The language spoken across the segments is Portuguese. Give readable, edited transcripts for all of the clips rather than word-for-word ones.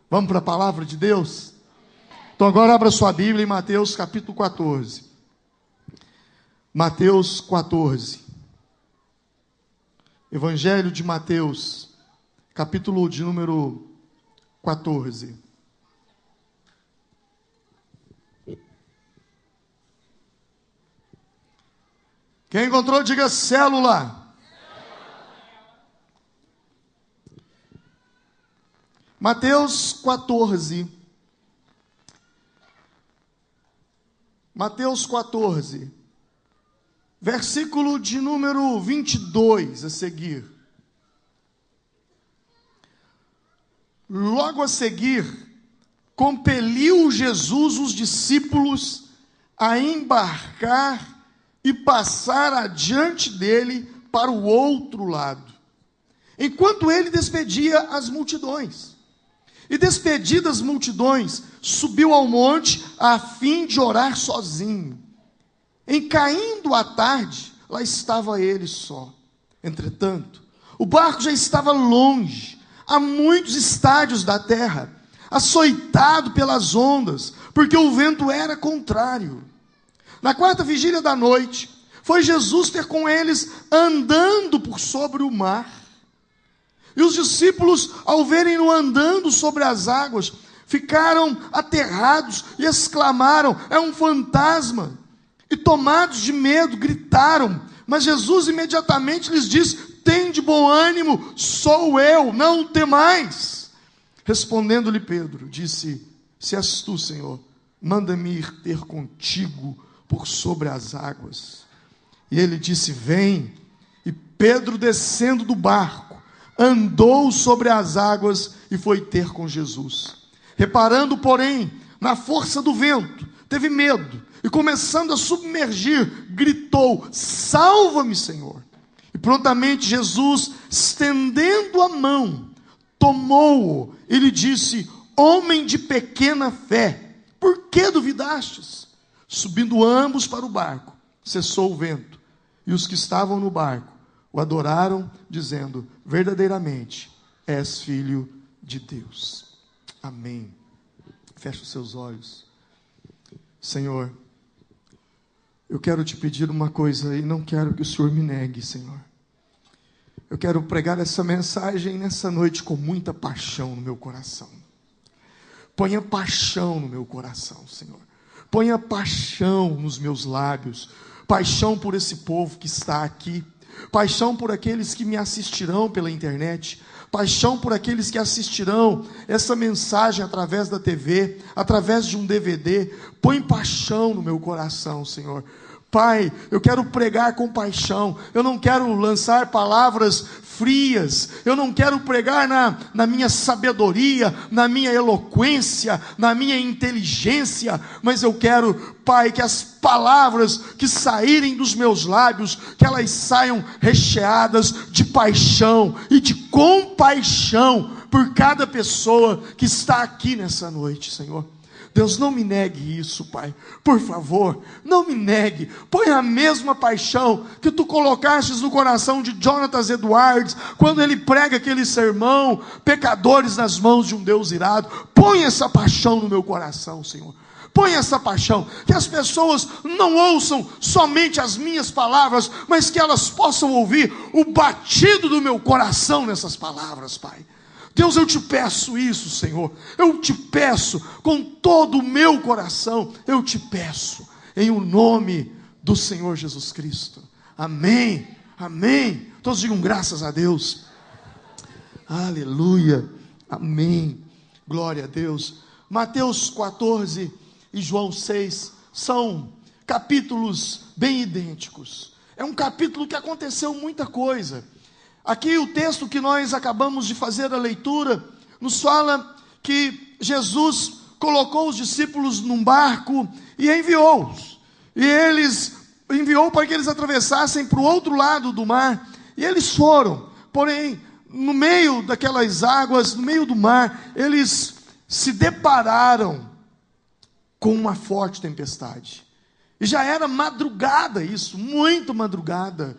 Vamos para a palavra de Deus? Então agora abra sua Bíblia em Mateus capítulo 14. Mateus 14. Evangelho de Mateus, capítulo de número 14. Quem encontrou, diga célula. Mateus 14. Mateus 14. Versículo de número 22 a seguir. Logo a seguir, compeliu Jesus os discípulos a embarcar e passar adiante dele para o outro lado, enquanto ele despedia as multidões. E despedidas as multidões, subiu ao monte a fim de orar sozinho. Em caindo a tarde, lá estava ele só. Entretanto, o barco já estava longe, a muitos estádios da terra, açoitado pelas ondas, porque o vento era contrário. Na quarta vigília da noite, foi Jesus ter com eles andando por sobre o mar. E os discípulos, ao verem-no andando sobre as águas, ficaram aterrados e exclamaram: é um fantasma! E tomados de medo, gritaram. Mas Jesus imediatamente lhes disse: tende bom ânimo, sou eu, não temais. Respondendo-lhe Pedro, disse: se és tu, Senhor, manda-me ir ter contigo por sobre as águas. E ele disse: vem. E Pedro, descendo do barco, andou sobre as águas e foi ter com Jesus. Reparando, porém, na força do vento, teve medo e, começando a submergir, gritou: salva-me, Senhor. E prontamente Jesus, estendendo a mão, tomou-o e lhe disse: homem de pequena fé, por que duvidastes? Subindo ambos para o barco, cessou o vento, e os que estavam no barco o adoraram, dizendo: verdadeiramente és filho de Deus. Amém. Feche os seus olhos. Senhor, eu quero te pedir uma coisa e não quero que o Senhor me negue, Senhor. Eu quero pregar essa mensagem nessa noite com muita paixão no meu coração. Ponha paixão no meu coração, Senhor. Ponha paixão nos meus lábios. Paixão por esse povo que está aqui. Paixão por aqueles que me assistirão pela internet. Paixão por aqueles que assistirão essa mensagem através da TV, através de um DVD. Põe paixão no meu coração, Senhor. Pai, eu quero pregar com paixão. Eu não quero lançar palavras frias. Eu não quero pregar na minha sabedoria, na minha eloquência, na minha inteligência. Mas eu quero, Pai, que as palavras que saírem dos meus lábios, que elas saiam recheadas de paixão e de compaixão por cada pessoa que está aqui nessa noite, Senhor. Deus, não me negue isso, Pai. Por favor, não me negue. Põe a mesma paixão que tu colocastes no coração de Jonathan Edwards, quando ele prega aquele sermão, pecadores nas mãos de um Deus irado. Põe essa paixão no meu coração, Senhor. Põe essa paixão, que as pessoas não ouçam somente as minhas palavras, mas que elas possam ouvir o batido do meu coração nessas palavras, Pai. Deus, eu te peço isso, Senhor. Eu te peço com todo o meu coração. Eu te peço em o nome do Senhor Jesus Cristo. Amém, amém. Todos digam graças a Deus. Aleluia, amém. Glória a Deus. Mateus 14 e João 6 são capítulos bem idênticos. É um capítulo que aconteceu muita coisa. Aqui o texto que nós acabamos de fazer a leitura, nos fala que Jesus colocou os discípulos num barco e enviou-os. E enviou para que eles atravessassem para o outro lado do mar. E eles foram, porém, no meio daquelas águas, no meio do mar, eles se depararam com uma forte tempestade. E já era madrugada isso, muito madrugada.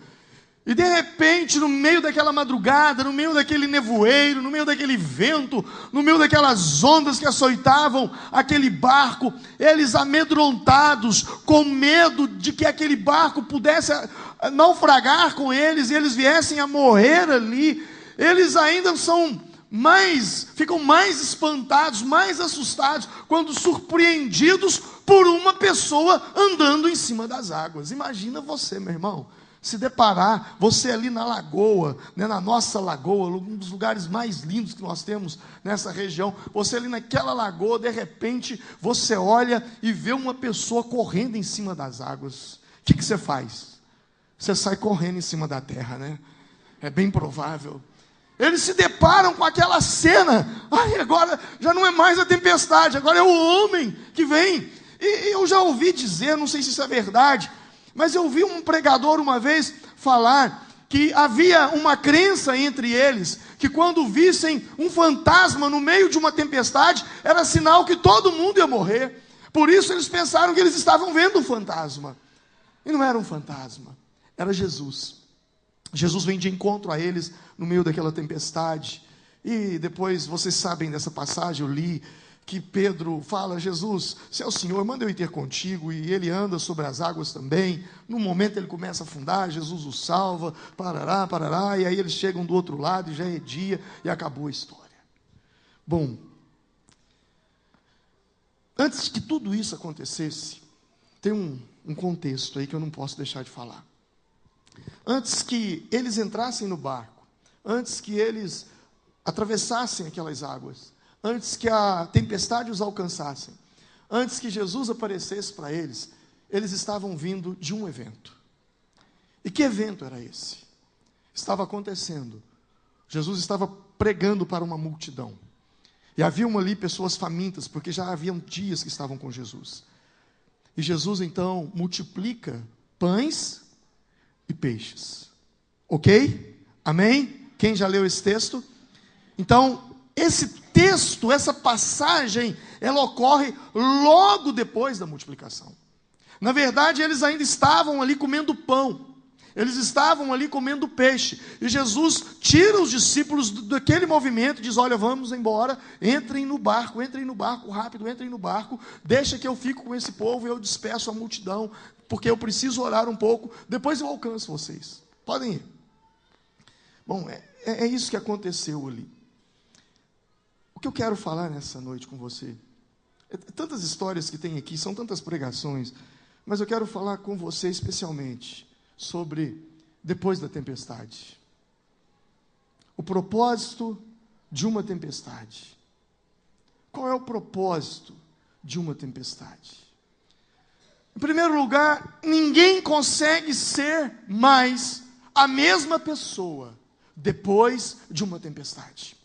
E de repente, no meio daquela madrugada, no meio daquele nevoeiro, no meio daquele vento, no meio daquelas ondas que açoitavam aquele barco, eles amedrontados, com medo de que aquele barco pudesse naufragar com eles e eles viessem a morrer ali, eles ainda ficam mais espantados, mais assustados, quando surpreendidos por uma pessoa andando em cima das águas. Imagina você, meu irmão, se deparar, você ali na lagoa, né, na nossa lagoa, um dos lugares mais lindos que nós temos nessa região, você ali naquela lagoa, de repente, você olha e vê uma pessoa correndo em cima das águas. O que você faz? Você sai correndo em cima da terra, né? É bem provável. Eles se deparam com aquela cena. Ai, agora já não é mais a tempestade, agora é o homem que vem. E eu já ouvi dizer, não sei se isso é verdade, mas eu vi um pregador uma vez falar que havia uma crença entre eles, que quando vissem um fantasma no meio de uma tempestade, era sinal que todo mundo ia morrer. Por isso eles pensaram que eles estavam vendo um fantasma. E não era um fantasma, era Jesus. Jesus vem de encontro a eles no meio daquela tempestade. E depois, vocês sabem dessa passagem, eu li, que Pedro fala: Jesus, se é o Senhor, manda eu ir ter contigo. E ele anda sobre as águas também. No momento ele começa a afundar, Jesus o salva, parará, parará. E aí eles chegam do outro lado e já é dia e acabou a história. Bom, antes que tudo isso acontecesse, tem um contexto aí que eu não posso deixar de falar. Antes que eles entrassem no barco, antes que eles atravessassem aquelas águas, antes que a tempestade os alcançasse, antes que Jesus aparecesse para eles, eles estavam vindo de um evento. E que evento era esse? Estava acontecendo. Jesus estava pregando para uma multidão. E haviam ali pessoas famintas, porque já haviam dias que estavam com Jesus. E Jesus então multiplica pães e peixes. Ok? Amém? Quem já leu esse texto? Então, esse texto, essa passagem, ela ocorre logo depois da multiplicação. Na verdade, eles ainda estavam ali comendo pão. Eles estavam ali comendo peixe. E Jesus tira os discípulos daquele movimento e diz: olha, vamos embora, entrem no barco rápido, entrem no barco, deixa que eu fico com esse povo e eu despeço a multidão, porque eu preciso orar um pouco, depois eu alcanço vocês. Podem ir. Bom, é isso que aconteceu ali. O que eu quero falar nessa noite com você, tantas histórias que tem aqui, são tantas pregações, mas eu quero falar com você especialmente sobre depois da tempestade. O propósito de uma tempestade. Qual é o propósito de uma tempestade? Em primeiro lugar, ninguém consegue ser mais a mesma pessoa depois de uma tempestade.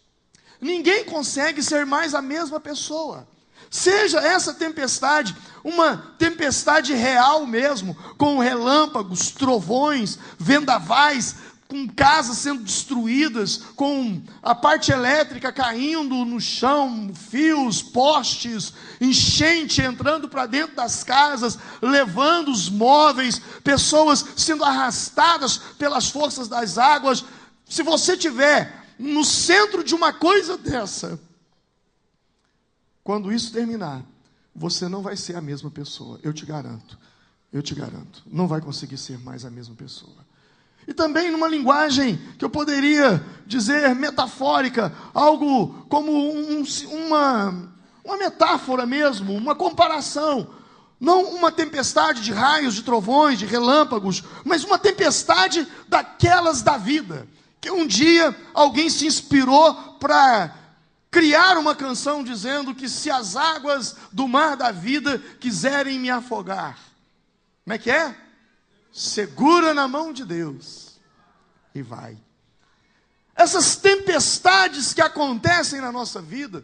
Ninguém consegue ser mais a mesma pessoa. Seja essa tempestade uma tempestade real mesmo, com relâmpagos, trovões, vendavais, com casas sendo destruídas, com a parte elétrica caindo no chão, fios, postes, enchente entrando para dentro das casas, levando os móveis, pessoas sendo arrastadas pelas forças das águas. Se você estiver no centro de uma coisa dessa, quando isso terminar, você não vai ser a mesma pessoa, eu te garanto, não vai conseguir ser mais a mesma pessoa. E também numa linguagem que eu poderia dizer metafórica, algo como uma metáfora mesmo, uma comparação, não uma tempestade de raios, de trovões, de relâmpagos, mas uma tempestade daquelas da vida, que um dia alguém se inspirou para criar uma canção dizendo que se as águas do mar da vida quiserem me afogar, como é que é? Segura na mão de Deus e vai. Essas tempestades que acontecem na nossa vida,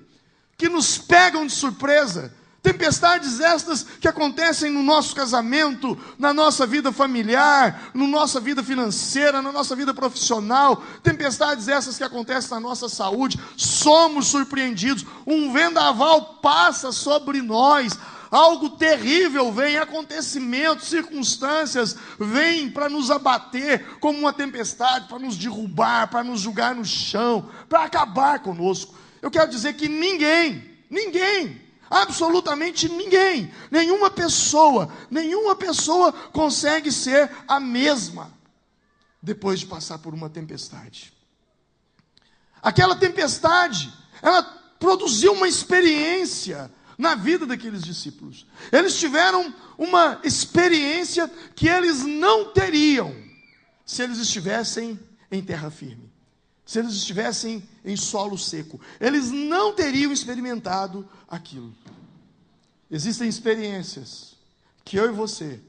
que nos pegam de surpresa, tempestades estas que acontecem no nosso casamento, na nossa vida familiar, na nossa vida financeira, na nossa vida profissional, tempestades essas que acontecem na nossa saúde, somos surpreendidos, um vendaval passa sobre nós, algo terrível vem, acontecimentos, circunstâncias vêm para nos abater como uma tempestade, para nos derrubar, para nos jogar no chão, para acabar conosco. Eu quero dizer que ninguém, absolutamente ninguém, nenhuma pessoa consegue ser a mesma depois de passar por uma tempestade. Aquela tempestade, ela produziu uma experiência na vida daqueles discípulos. Eles tiveram uma experiência que eles não teriam se eles estivessem em terra firme, se eles estivessem em solo seco. Eles não teriam experimentado aquilo. Existem experiências que eu e você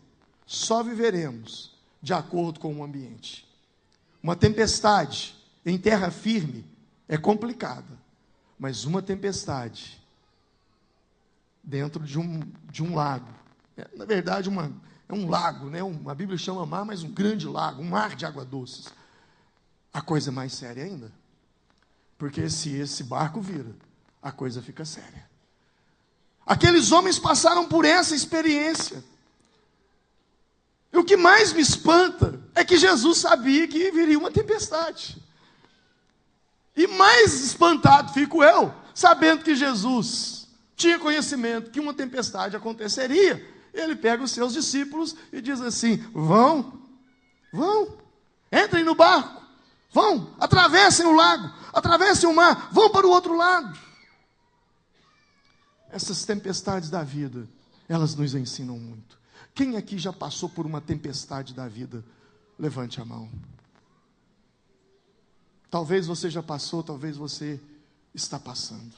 só viveremos de acordo com o ambiente. Uma tempestade em terra firme é complicada, mas uma tempestade dentro de um lago, na verdade é um lago, né? A Bíblia chama mar, mas um grande lago, um mar de água doces. A coisa é mais séria ainda, porque se esse barco vira, a coisa fica séria. Aqueles homens passaram por essa experiência. E o que mais me espanta é que Jesus sabia que viria uma tempestade. E mais espantado fico eu, sabendo que Jesus tinha conhecimento que uma tempestade aconteceria. Ele pega os seus discípulos e diz assim: vão, entrem no barco, vão, atravessem o lago, atravessem o mar, vão para o outro lado. Essas tempestades da vida, elas nos ensinam muito. Quem aqui já passou por uma tempestade da vida? Levante a mão. Talvez você já passou, talvez você está passando.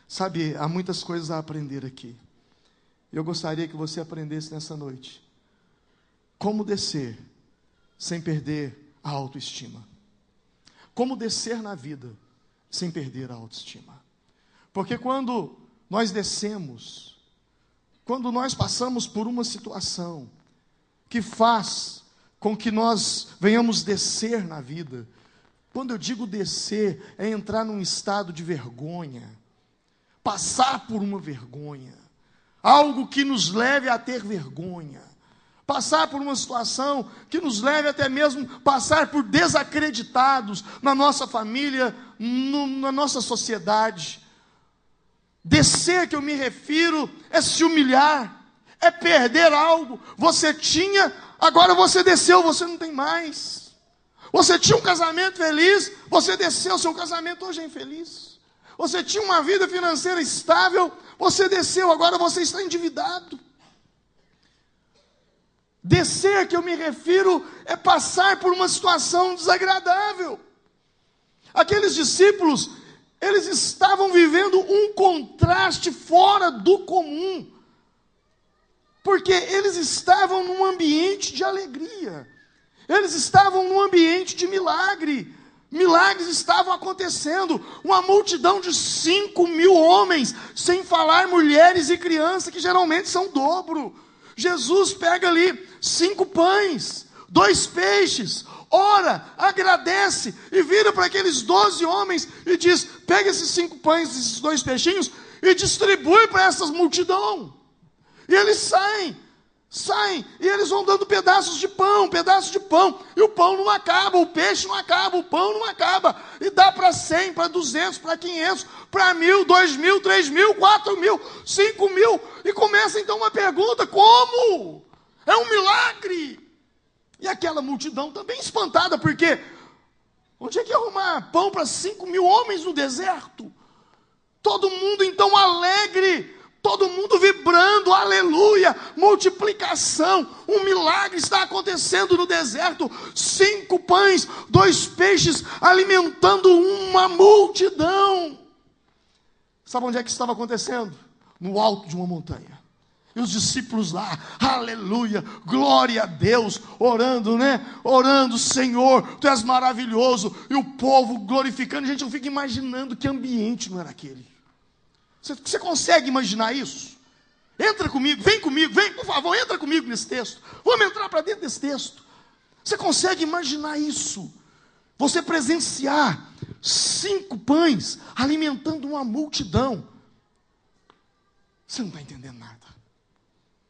Sabe, há muitas coisas a aprender aqui. Eu gostaria que você aprendesse nessa noite como descer sem perder a autoestima. Como descer na vida sem perder a autoestima. Porque quando nós descemos, quando nós passamos por uma situação que faz com que nós venhamos descer na vida, quando eu digo descer, é entrar num estado de vergonha, passar por uma vergonha, algo que nos leve a ter vergonha, passar por uma situação que nos leve até mesmo passar por desacreditados na nossa família, na nossa sociedade. Descer, que eu me refiro, é se humilhar, é perder algo. Você tinha, agora você desceu, você não tem mais. Você tinha um casamento feliz, você desceu, seu casamento hoje é infeliz. Você tinha uma vida financeira estável, você desceu, agora você está endividado. Descer, que eu me refiro, é passar por uma situação desagradável. Aqueles discípulos, eles estavam vivendo um contraste fora do comum, porque eles estavam num ambiente de alegria, eles estavam num ambiente de milagre, milagres estavam acontecendo, uma multidão de 5.000 homens, sem falar mulheres e crianças, que geralmente são o dobro. Jesus pega ali 5 pães, 2 peixes, ora, agradece e vira para aqueles 12 homens e diz: pega esses 5 pães, esses 2 peixinhos e distribui para essa multidão. E eles saem, e eles vão dando pedaços de pão, e o pão não acaba, o peixe não acaba, o pão não acaba, e dá para 100, para 200, para 500, para 1.000, 2.000, 3.000, 4.000, 5.000, e começa então uma pergunta: como? É um milagre. E aquela multidão também espantada, porque onde é que ia arrumar pão para 5.000 homens no deserto? Todo mundo então alegre, todo mundo vibrando, aleluia, multiplicação, um milagre está acontecendo no deserto, 5 pães, 2 peixes, alimentando uma multidão. Sabe onde é que estava acontecendo? No alto de uma montanha. E os discípulos lá, aleluia, glória a Deus, orando, né? Orando: Senhor, Tu és maravilhoso. E o povo glorificando. Gente, eu fico imaginando que ambiente não era aquele. Você consegue imaginar isso? Entra comigo, vem, por favor, entra comigo nesse texto. Vamos entrar para dentro desse texto. Você consegue imaginar isso? Você presenciar 5 pães alimentando uma multidão. Você não está entendendo nada.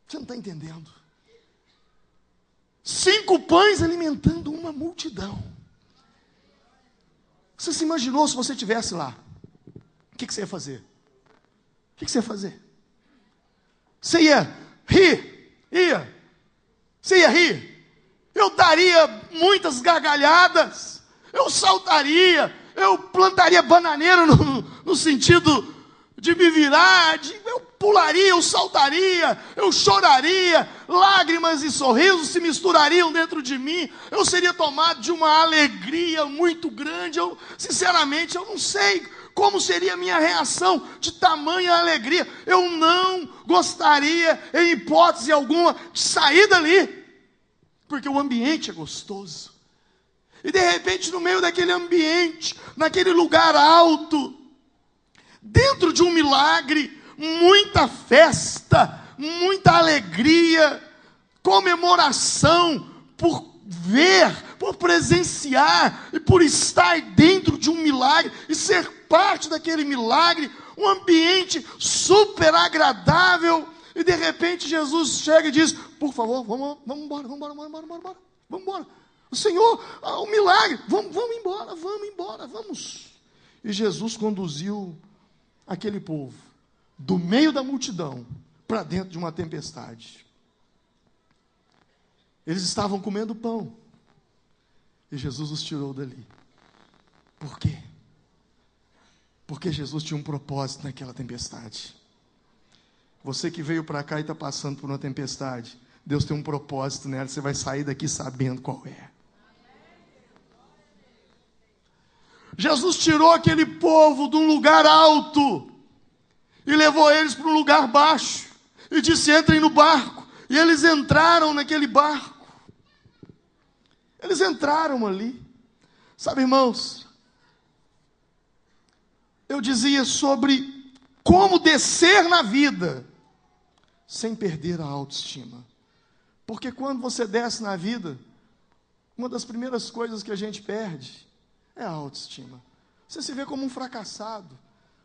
Você não está entendendo. 5 pães alimentando uma multidão. Você se imaginou se você estivesse lá? O que você ia fazer? O que você ia fazer? Você ia rir? Você ia rir? Eu daria muitas gargalhadas. Eu saltaria. Eu plantaria bananeira no sentido de me virar. Eu pularia, eu saltaria. Eu choraria. Lágrimas e sorrisos se misturariam dentro de mim. Eu seria tomado de uma alegria muito grande. Sinceramente, eu não sei como seria a minha reação de tamanha alegria. Eu não gostaria, em hipótese alguma, de sair dali, porque o ambiente é gostoso. E de repente, no meio daquele ambiente, naquele lugar alto, dentro de um milagre, muita festa, muita alegria, comemoração por ver, por presenciar e por estar dentro de um milagre e ser parte daquele milagre, um ambiente super agradável, e de repente Jesus chega e diz: por favor, vamos embora. O Senhor, o milagre, vamos embora. E Jesus conduziu aquele povo do meio da multidão para dentro de uma tempestade. Eles estavam comendo pão e Jesus os tirou dali. Por quê? Porque Jesus tinha um propósito naquela tempestade. Você que veio para cá e está passando por uma tempestade, Deus tem um propósito nela. Você vai sair daqui sabendo qual é. Jesus tirou aquele povo de um lugar alto e levou eles para um lugar baixo e disse: entrem no barco. E eles entraram naquele barco. Eles entraram ali. Sabe, irmãos, eu dizia sobre como descer na vida sem perder a autoestima. Porque quando você desce na vida, uma das primeiras coisas que a gente perde é a autoestima. Você se vê como um fracassado,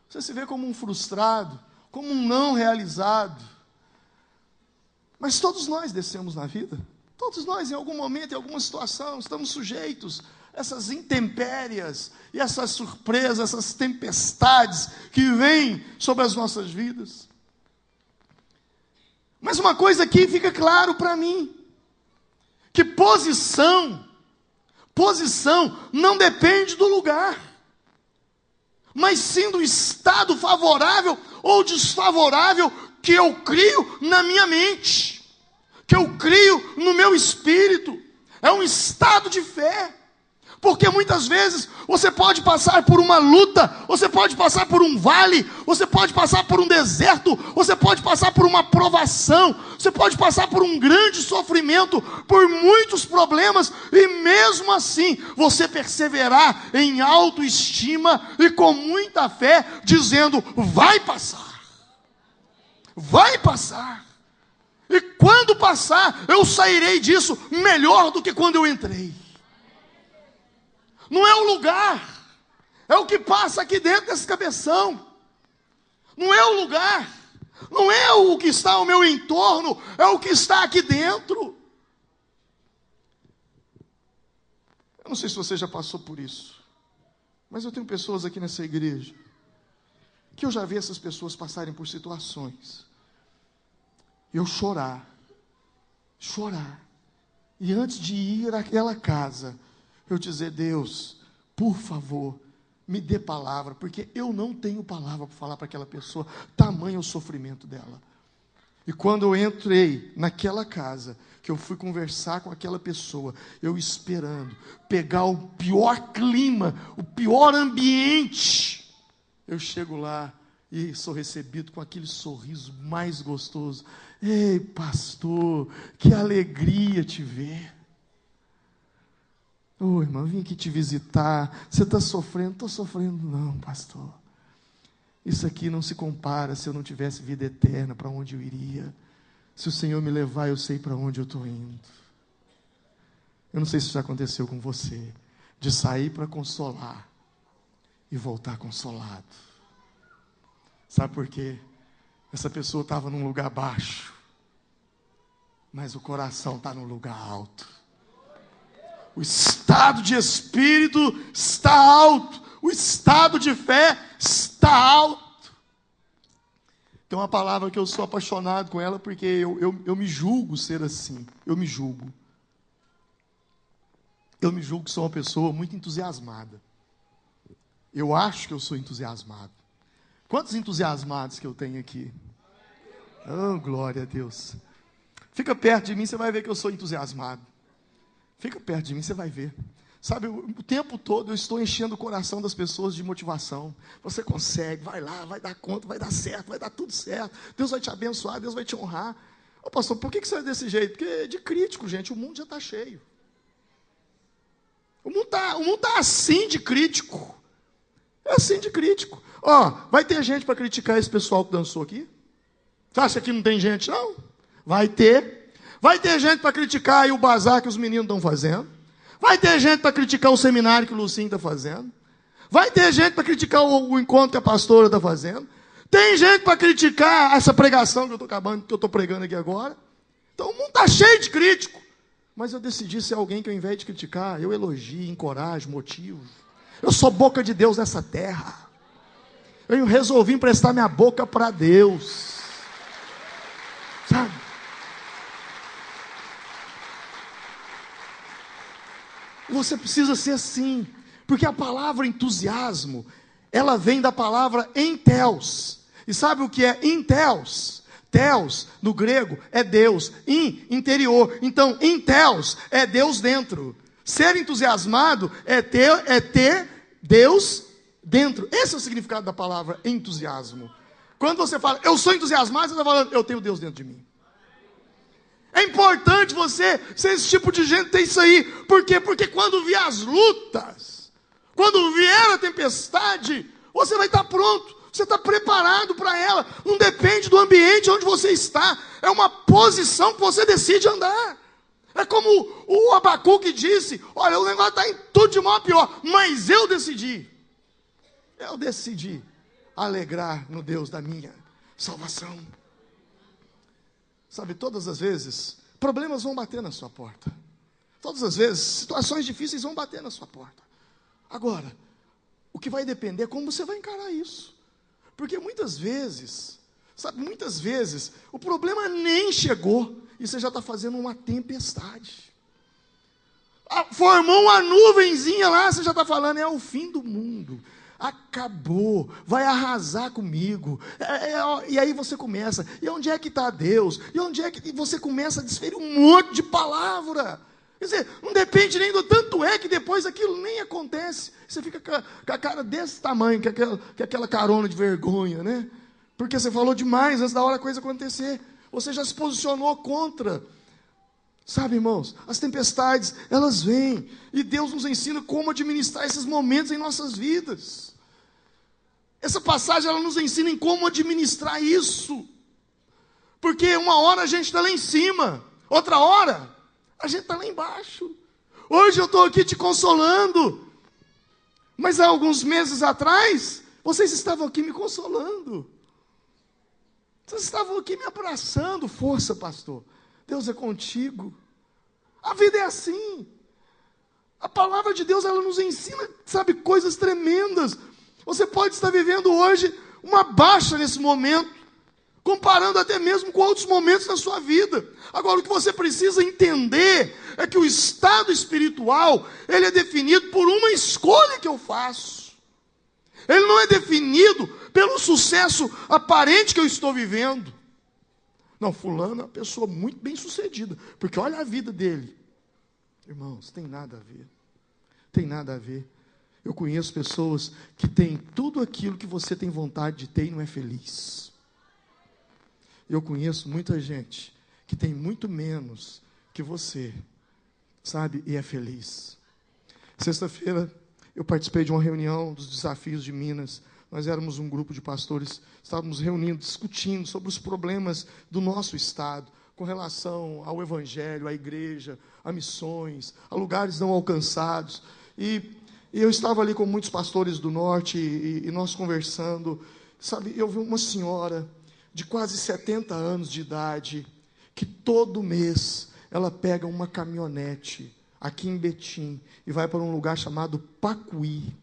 você se vê como um frustrado, como um não realizado. Mas todos nós descemos na vida. Todos nós, em algum momento, em alguma situação, estamos sujeitos a essas intempéries e essas surpresas, essas tempestades que vêm sobre as nossas vidas. Mas uma coisa aqui fica claro para mim, que posição não depende do lugar, mas sim do estado favorável ou desfavorável que eu crio na minha mente, que eu crio no meu espírito. É um estado de fé. Porque muitas vezes você pode passar por uma luta, você pode passar por um vale, você pode passar por um deserto, você pode passar por uma provação, você pode passar por um grande sofrimento, por muitos problemas, e mesmo assim você perseverar em autoestima e com muita fé, dizendo: vai passar, vai passar, e quando passar, eu sairei disso melhor do que quando eu entrei. Não é o lugar, é o que passa aqui dentro desse cabeção. Não é o lugar, não é o que está ao meu entorno, é o que está aqui dentro. Eu não sei se você já passou por isso, mas eu tenho pessoas aqui nessa igreja que eu já vi essas pessoas passarem por situações, eu chorar, e antes de ir àquela casa, eu dizer: Deus, por favor, me dê palavra, porque eu não tenho palavra para falar para aquela pessoa, tamanho o sofrimento dela. E quando eu entrei naquela casa, que eu fui conversar com aquela pessoa, eu esperando pegar o pior clima, o pior ambiente, eu chego lá e sou recebido com aquele sorriso mais gostoso. Ei, pastor, que alegria te ver. Ô, irmão, eu vim aqui te visitar. Você está sofrendo? Estou sofrendo não, pastor. Isso aqui não se compara se eu não tivesse vida eterna, para onde eu iria. Se o Senhor me levar, eu sei para onde eu estou indo. Eu não sei se isso já aconteceu com você, de sair para consolar e voltar consolado. Sabe por quê? Essa pessoa estava num lugar baixo, mas o coração está num lugar alto. O estado de espírito está alto, o estado de fé está alto. Tem uma palavra que eu sou apaixonado com ela, porque eu me julgo ser assim. Eu me julgo que sou uma pessoa muito entusiasmada. Eu acho que eu sou entusiasmado. Quantos entusiasmados que eu tenho aqui? Oh, glória a Deus. Fica perto de mim, você vai ver que eu sou entusiasmado. Fica perto de mim, você vai ver. Sabe, o tempo todo eu estou enchendo o coração das pessoas de motivação. Você consegue, vai lá, vai dar conta, vai dar certo, vai dar tudo certo. Deus vai te abençoar, Deus vai te honrar. Ô pastor, por que você é desse jeito? Porque de crítico, gente, o mundo já está cheio. O mundo está assim de crítico. É assim de crítico. Ó, vai ter gente para criticar esse pessoal que dançou aqui? Você acha que não tem gente, não? Vai ter. Vai ter gente para criticar aí o bazar que os meninos estão fazendo. Vai ter gente para criticar o seminário que o Lucinho está fazendo. Vai ter gente para criticar o encontro que a pastora está fazendo. Tem gente para criticar essa pregação que eu estou pregando aqui agora. Então o mundo está cheio de crítico. Mas eu decidi ser alguém que, ao invés de criticar, eu elogio, encorajo, motivo. Eu sou boca de Deus nessa terra. Eu resolvi emprestar minha boca para Deus. Sabe? Você precisa ser assim. Porque a palavra entusiasmo, ela vem da palavra enteos. E sabe o que é enteos? Teos, no grego, é Deus. Interior. Então, enteos é Deus dentro. Ser entusiasmado é ter Deus dentro. Esse é o significado da palavra entusiasmo. Quando você fala, eu sou entusiasmado, você está falando, eu tenho Deus dentro de mim. É importante você ser esse tipo de gente, ter isso aí. Por quê? Porque quando vier as lutas, quando vier a tempestade, você vai estar pronto. Você está preparado para ela. Não depende do ambiente onde você está. É uma posição que você decide andar. É como o Abacuque disse, olha, o negócio está em tudo de mal a pior, mas eu decidi alegrar no Deus da minha salvação. Sabe, todas as vezes, problemas vão bater na sua porta. Todas as vezes, situações difíceis vão bater na sua porta. Agora, o que vai depender é como você vai encarar isso. Porque muitas vezes, o problema nem chegou e você já está fazendo uma tempestade. Formou uma nuvenzinha lá, você já está falando, é o fim do mundo. Acabou, vai arrasar comigo. E aí você começa, e onde é que está Deus? E onde é que você começa a desferir um monte de palavra? Quer dizer, não depende nem do tanto é que depois aquilo nem acontece. Você fica com a cara desse tamanho, que aquela carona de vergonha, né? Porque você falou demais antes da hora a coisa acontecer. Você já se posicionou contra. Sabe, irmãos, as tempestades, elas vêm. E Deus nos ensina como administrar esses momentos em nossas vidas. Essa passagem, ela nos ensina em como administrar isso. Porque uma hora a gente está lá em cima. Outra hora, a gente está lá embaixo. Hoje eu estou aqui te consolando. Mas há alguns meses atrás, vocês estavam aqui me consolando. Vocês estavam aqui me abraçando. Força, pastor. Deus é contigo. A vida é assim. A palavra de Deus, ela nos ensina, sabe, coisas tremendas. Você pode estar vivendo hoje uma baixa nesse momento, comparando até mesmo com outros momentos da sua vida. Agora, o que você precisa entender é que o estado espiritual, ele é definido por uma escolha que eu faço. Ele não é definido pelo sucesso aparente que eu estou vivendo. Não, fulano é uma pessoa muito bem sucedida, porque olha a vida dele. Irmãos, tem nada a ver. Tem nada a ver. Eu conheço pessoas que têm tudo aquilo que você tem vontade de ter e não é feliz. Eu conheço muita gente que tem muito menos que você, sabe, e é feliz. Sexta-feira eu participei de uma reunião dos desafios de Minas. Nós éramos um grupo de pastores, estávamos reunindo, discutindo sobre os problemas do nosso estado, com relação ao evangelho, à igreja, a missões, a lugares não alcançados. E eu estava ali com muitos pastores do norte, e nós conversando, sabe, eu vi uma senhora de quase 70 anos de idade, que todo mês ela pega uma caminhonete aqui em Betim e vai para um lugar chamado Pacuí.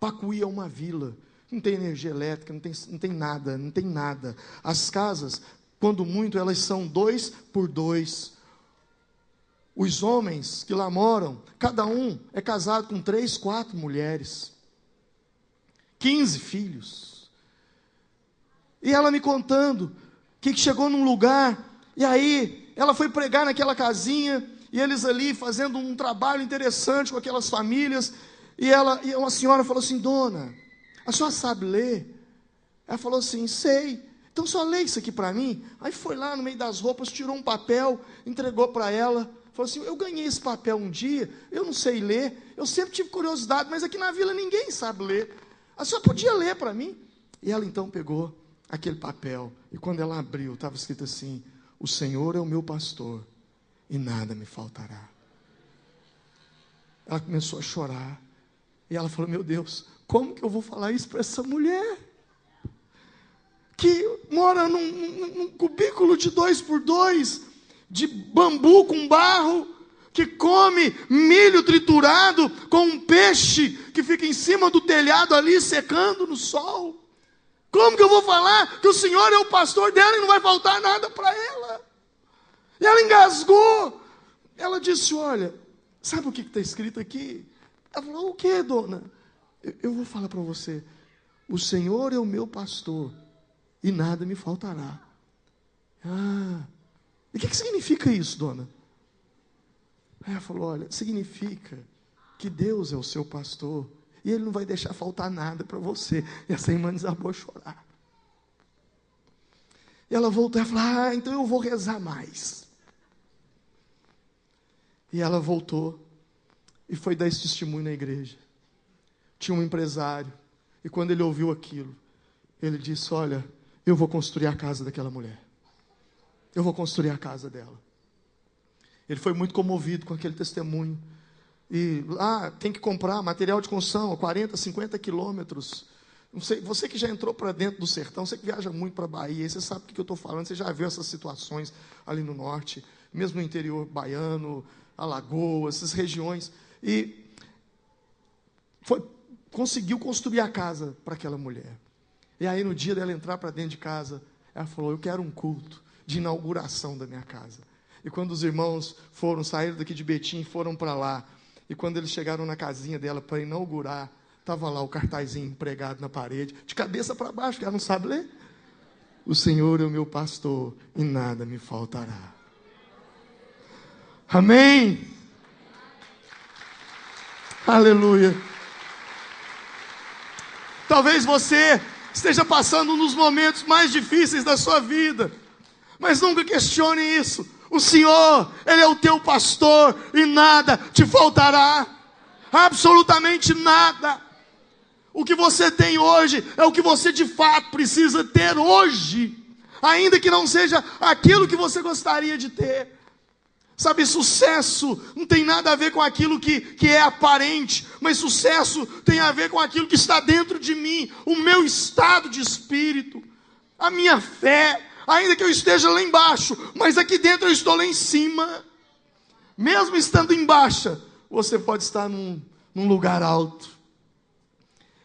Pacuí é uma vila, não tem energia elétrica, não tem nada. As casas, quando muito, elas são 2 por 2. Os homens que lá moram, cada um é casado com 3, 4 mulheres, 15 filhos. E ela me contando que chegou num lugar, e aí ela foi pregar naquela casinha, e eles ali fazendo um trabalho interessante com aquelas famílias, e uma senhora falou assim: dona, a senhora sabe ler? Ela falou assim: sei. Então só lê isso aqui para mim. Aí foi lá no meio das roupas, tirou um papel, entregou para ela, falou assim: eu ganhei esse papel um dia, eu não sei ler, eu sempre tive curiosidade, mas aqui na vila ninguém sabe ler, a senhora podia ler para mim? E ela então pegou aquele papel, e quando ela abriu, estava escrito assim: o Senhor é o meu pastor, e nada me faltará. Ela começou a chorar, e ela falou: meu Deus, como que eu vou falar isso para essa mulher, que mora num cubículo de 2 por 2, de bambu com barro, que come milho triturado com um peixe que fica em cima do telhado ali, secando no sol? Como que eu vou falar que o Senhor é o pastor dela e não vai faltar nada para ela? E ela engasgou. Ela disse: olha, sabe o que está escrito aqui? Ela falou: o que, dona? Eu vou falar para você: o Senhor é o meu pastor e nada me faltará. E o que significa isso, dona? Aí ela falou: olha, significa que Deus é o seu pastor e Ele não vai deixar faltar nada para você. E essa irmã desabou a chorar. E ela voltou e falou: então eu vou rezar mais. E ela voltou e foi dar esse testemunho na igreja. Tinha um empresário, e quando ele ouviu aquilo, ele disse: olha, eu vou construir a casa daquela mulher. Eu vou construir a casa dela. Ele foi muito comovido com aquele testemunho. E lá tem que comprar material de construção a 40, 50 quilômetros. Não sei, você que já entrou para dentro do sertão, você que viaja muito para a Bahia, você sabe do que eu estou falando, você já viu essas situações ali no norte, mesmo no interior baiano, Alagoas, essas regiões. E conseguiu construir a casa para aquela mulher. E aí no dia dela entrar para dentro de casa, ela falou: eu quero um culto de inauguração da minha casa. E quando os irmãos saíram daqui de Betim e foram para lá, e quando eles chegaram na casinha dela para inaugurar, estava lá o cartazinho pregado na parede, de cabeça para baixo, que ela não sabe ler: o Senhor é o meu pastor e nada me faltará. Amém? Aleluia. Talvez você esteja passando um dos momentos mais difíceis da sua vida, mas nunca questione isso. O Senhor, Ele é o teu pastor e nada te faltará, absolutamente nada. O que você tem hoje é o que você de fato precisa ter hoje, ainda que não seja aquilo que você gostaria de ter. Sabe, sucesso não tem nada a ver com aquilo que é aparente, mas sucesso tem a ver com aquilo que está dentro de mim, o meu estado de espírito, a minha fé. Ainda que eu esteja lá embaixo, mas aqui dentro eu estou lá em cima. Mesmo estando embaixo, você pode estar num lugar alto.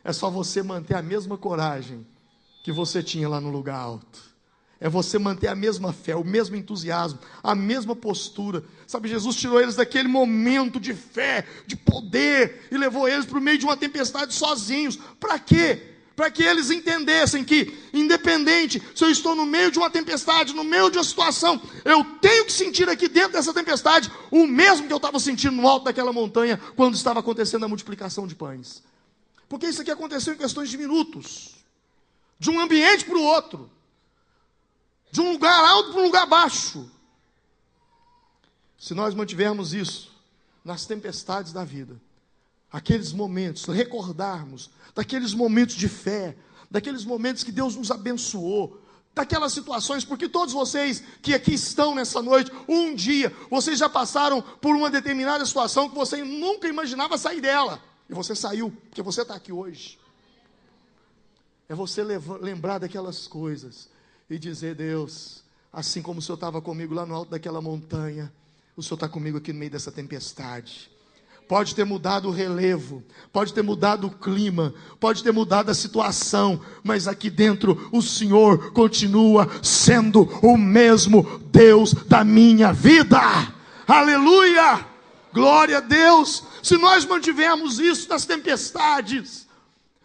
É só você manter a mesma coragem que você tinha lá no lugar alto. É você manter a mesma fé, o mesmo entusiasmo, a mesma postura. Sabe, Jesus tirou eles daquele momento de fé, de poder, e levou eles para o meio de uma tempestade sozinhos. Para quê? Para que eles entendessem que, independente se eu estou no meio de uma tempestade, no meio de uma situação, eu tenho que sentir aqui dentro dessa tempestade o mesmo que eu estava sentindo no alto daquela montanha, quando estava acontecendo a multiplicação de pães. Porque isso aqui aconteceu em questões de minutos, de um ambiente para o outro, de um lugar alto para um lugar baixo. Se nós mantivermos isso nas tempestades da vida, aqueles momentos, recordarmos daqueles momentos de fé, daqueles momentos que Deus nos abençoou, daquelas situações, porque todos vocês que aqui estão nessa noite, um dia, vocês já passaram por uma determinada situação que você nunca imaginava sair dela, e você saiu, porque você está aqui hoje. É você lembrar daquelas coisas e dizer: Deus, assim como o Senhor estava comigo lá no alto daquela montanha, o Senhor está comigo aqui no meio dessa tempestade. Pode ter mudado o relevo, pode ter mudado o clima, pode ter mudado a situação, mas aqui dentro o Senhor continua sendo o mesmo Deus da minha vida. Aleluia! Glória a Deus! Se nós mantivermos isso nas tempestades,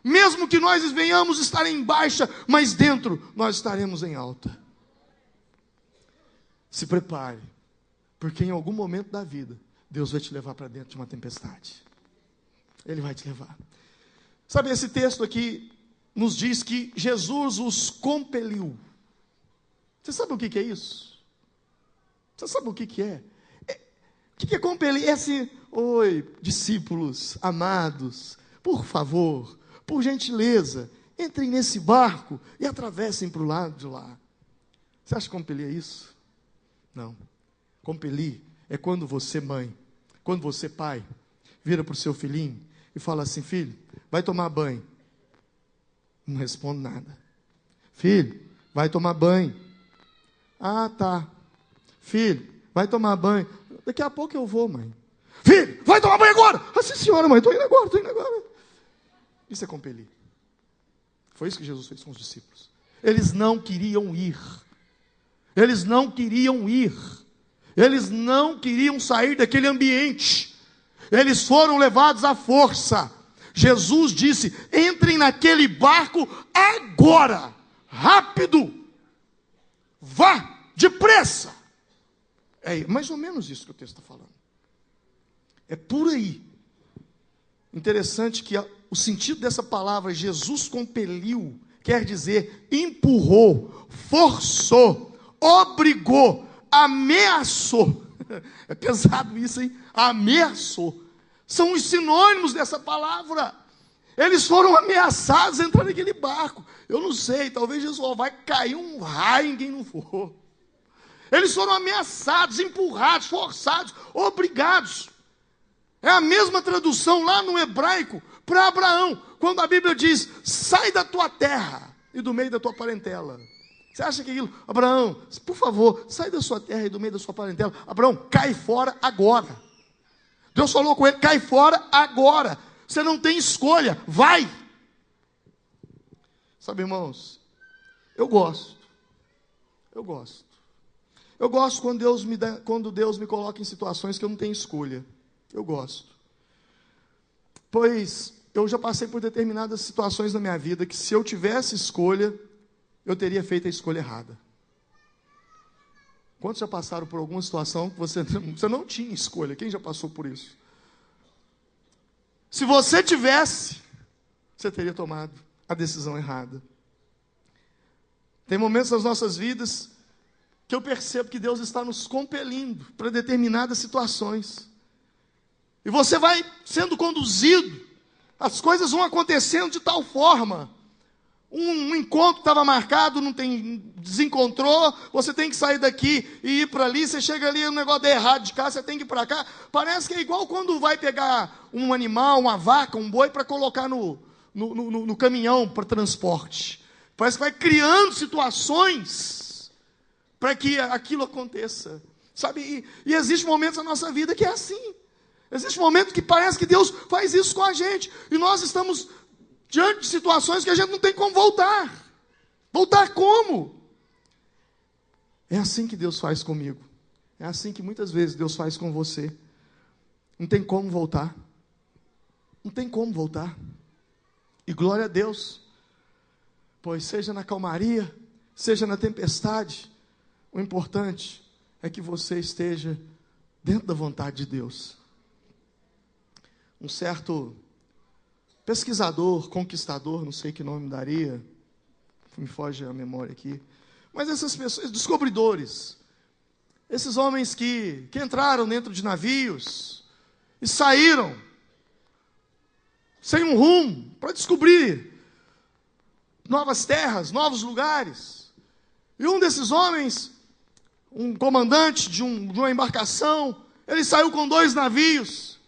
mesmo que nós venhamos estar em baixa, mas dentro nós estaremos em alta. Se prepare, porque em algum momento da vida Deus vai te levar para dentro de uma tempestade. Ele vai te levar. Sabe, esse texto aqui nos diz que Jesus os compeliu. Você sabe o que é isso? Você sabe o que é? O que é compelir? É assim: oi, discípulos amados, por favor, por gentileza, entrem nesse barco e atravessem para o lado de lá. Você acha que compelir é isso? Não. Compelir é quando você, mãe, quando você, pai, vira para o seu filhinho e fala assim: filho, vai tomar banho. Não responde nada. Filho, vai tomar banho. Ah, tá. Filho, vai tomar banho. Daqui a pouco eu vou, mãe. Filho, vai tomar banho agora. Ah, sim, senhora, mãe, estou indo agora. Isso é compelir. Foi isso que Jesus fez com os discípulos. Eles não queriam ir. Eles não queriam ir. Eles não queriam sair daquele ambiente. Eles foram levados à força. Jesus disse: entrem naquele barco agora, rápido, vá, depressa. É mais ou menos isso que o texto está falando. É por aí. Interessante que o sentido dessa palavra, Jesus compeliu, quer dizer empurrou, forçou, obrigou, ameaçou. É pesado isso, hein? Ameaçou. São os sinônimos dessa palavra. Eles foram ameaçados a entrar naquele barco. Eu não sei, talvez Jesus vai cair um raio em quem não for. Eles foram ameaçados, empurrados, forçados, obrigados. É a mesma tradução lá no hebraico para Abraão, quando a Bíblia diz: sai da tua terra e do meio da tua parentela. Você acha que aquilo, Abraão, por favor, sai da sua terra e do meio da sua parentela. Abraão, cai fora agora. Deus falou com ele: cai fora agora. Você não tem escolha, vai. Sabe, irmãos, eu gosto quando Deus me coloca em situações que eu não tenho escolha. Eu gosto. Pois eu já passei por determinadas situações na minha vida que, se eu tivesse escolha, eu teria feito a escolha errada. Quantos já passaram por alguma situação que você não tinha escolha? Quem já passou por isso? Se você tivesse, você teria tomado a decisão errada. Tem momentos nas nossas vidas que eu percebo que Deus está nos compelindo para determinadas situações. E você vai sendo conduzido, as coisas vão acontecendo de tal forma. Um encontro estava marcado, desencontrou, você tem que sair daqui e ir para ali, você chega ali, o negócio deu errado de cá, você tem que ir para cá. Parece que é igual quando vai pegar um animal, uma vaca, um boi, para colocar no caminhão para transporte. Parece que vai criando situações para que aquilo aconteça. Sabe? E existem momentos na nossa vida que é assim. Existem momentos que parece que Deus faz isso com a gente. E nós estamos diante de situações que a gente não tem como voltar. Voltar como? É assim que Deus faz comigo. É assim que muitas vezes Deus faz com você. Não tem como voltar. Não tem como voltar. E glória a Deus. Pois seja na calmaria, seja na tempestade, o importante é que você esteja dentro da vontade de Deus. Um certo pesquisador, conquistador, não sei que nome daria, me foge a memória aqui, mas essas pessoas, descobridores, esses homens que entraram dentro de navios e saíram sem um rumo para descobrir novas terras, novos lugares. E um desses homens, um comandante de uma embarcação, ele saiu com 2 navios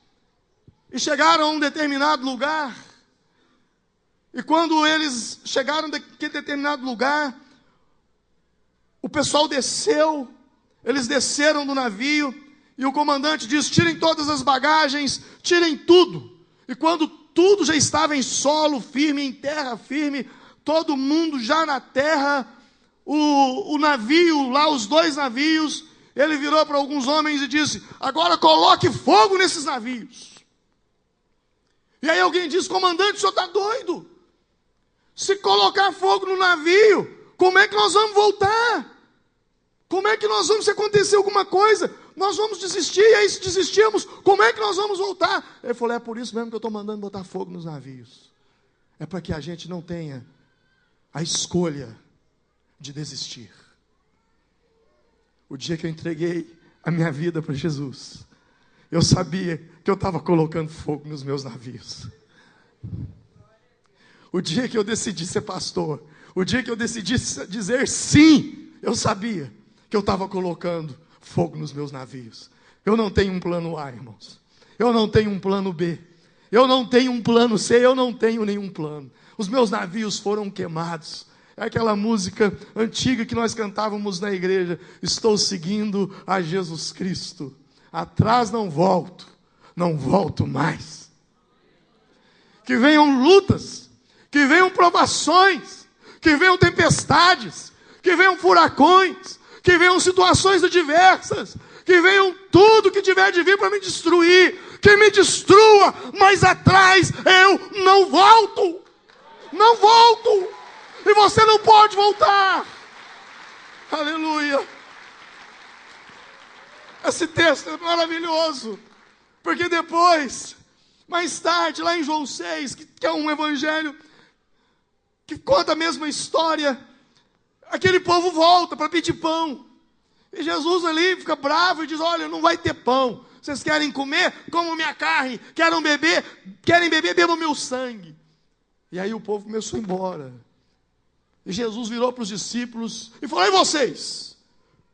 e chegaram a um determinado lugar. E quando eles chegaram naquele determinado lugar, o pessoal desceu, eles desceram do navio, e o comandante diz: tirem todas as bagagens, tirem tudo. E quando tudo já estava em solo firme, em terra firme, todo mundo já na terra, o navio lá, os 2 navios, ele virou para alguns homens e disse: agora coloque fogo nesses navios. E aí alguém disse: comandante, o senhor está doido? Se colocar fogo no navio, como é que nós vamos voltar? Como é que nós vamos, se acontecer alguma coisa, nós vamos desistir, e aí se desistirmos, como é que nós vamos voltar? Ele falou: é por isso mesmo que eu estou mandando botar fogo nos navios. É para que a gente não tenha a escolha de desistir. O dia que eu entreguei a minha vida para Jesus, eu sabia que eu estava colocando fogo nos meus navios. O dia que eu decidi ser pastor, o dia que eu decidi dizer sim, eu sabia que eu estava colocando fogo nos meus navios. Eu não tenho um plano A, irmãos. Eu não tenho um plano B. Eu não tenho um plano C. Eu não tenho nenhum plano. Os meus navios foram queimados. É aquela música antiga que nós cantávamos na igreja: estou seguindo a Jesus Cristo. Atrás não volto mais. Que venham lutas, que venham provações, que venham tempestades, que venham furacões, que venham situações adversas, que venham tudo que tiver de vir para me destruir, que me destrua, mas atrás eu não volto. Não volto. E você não pode voltar. Aleluia. Esse texto é maravilhoso, porque depois, mais tarde, lá em João 6, que é um evangelho que conta a mesma história, aquele povo volta para pedir pão. E Jesus ali fica bravo e diz: olha, não vai ter pão. Vocês querem comer? Comam minha carne. Querem beber, bebam meu sangue. E aí o povo começou a ir embora. E Jesus virou para os discípulos e falou: e vocês?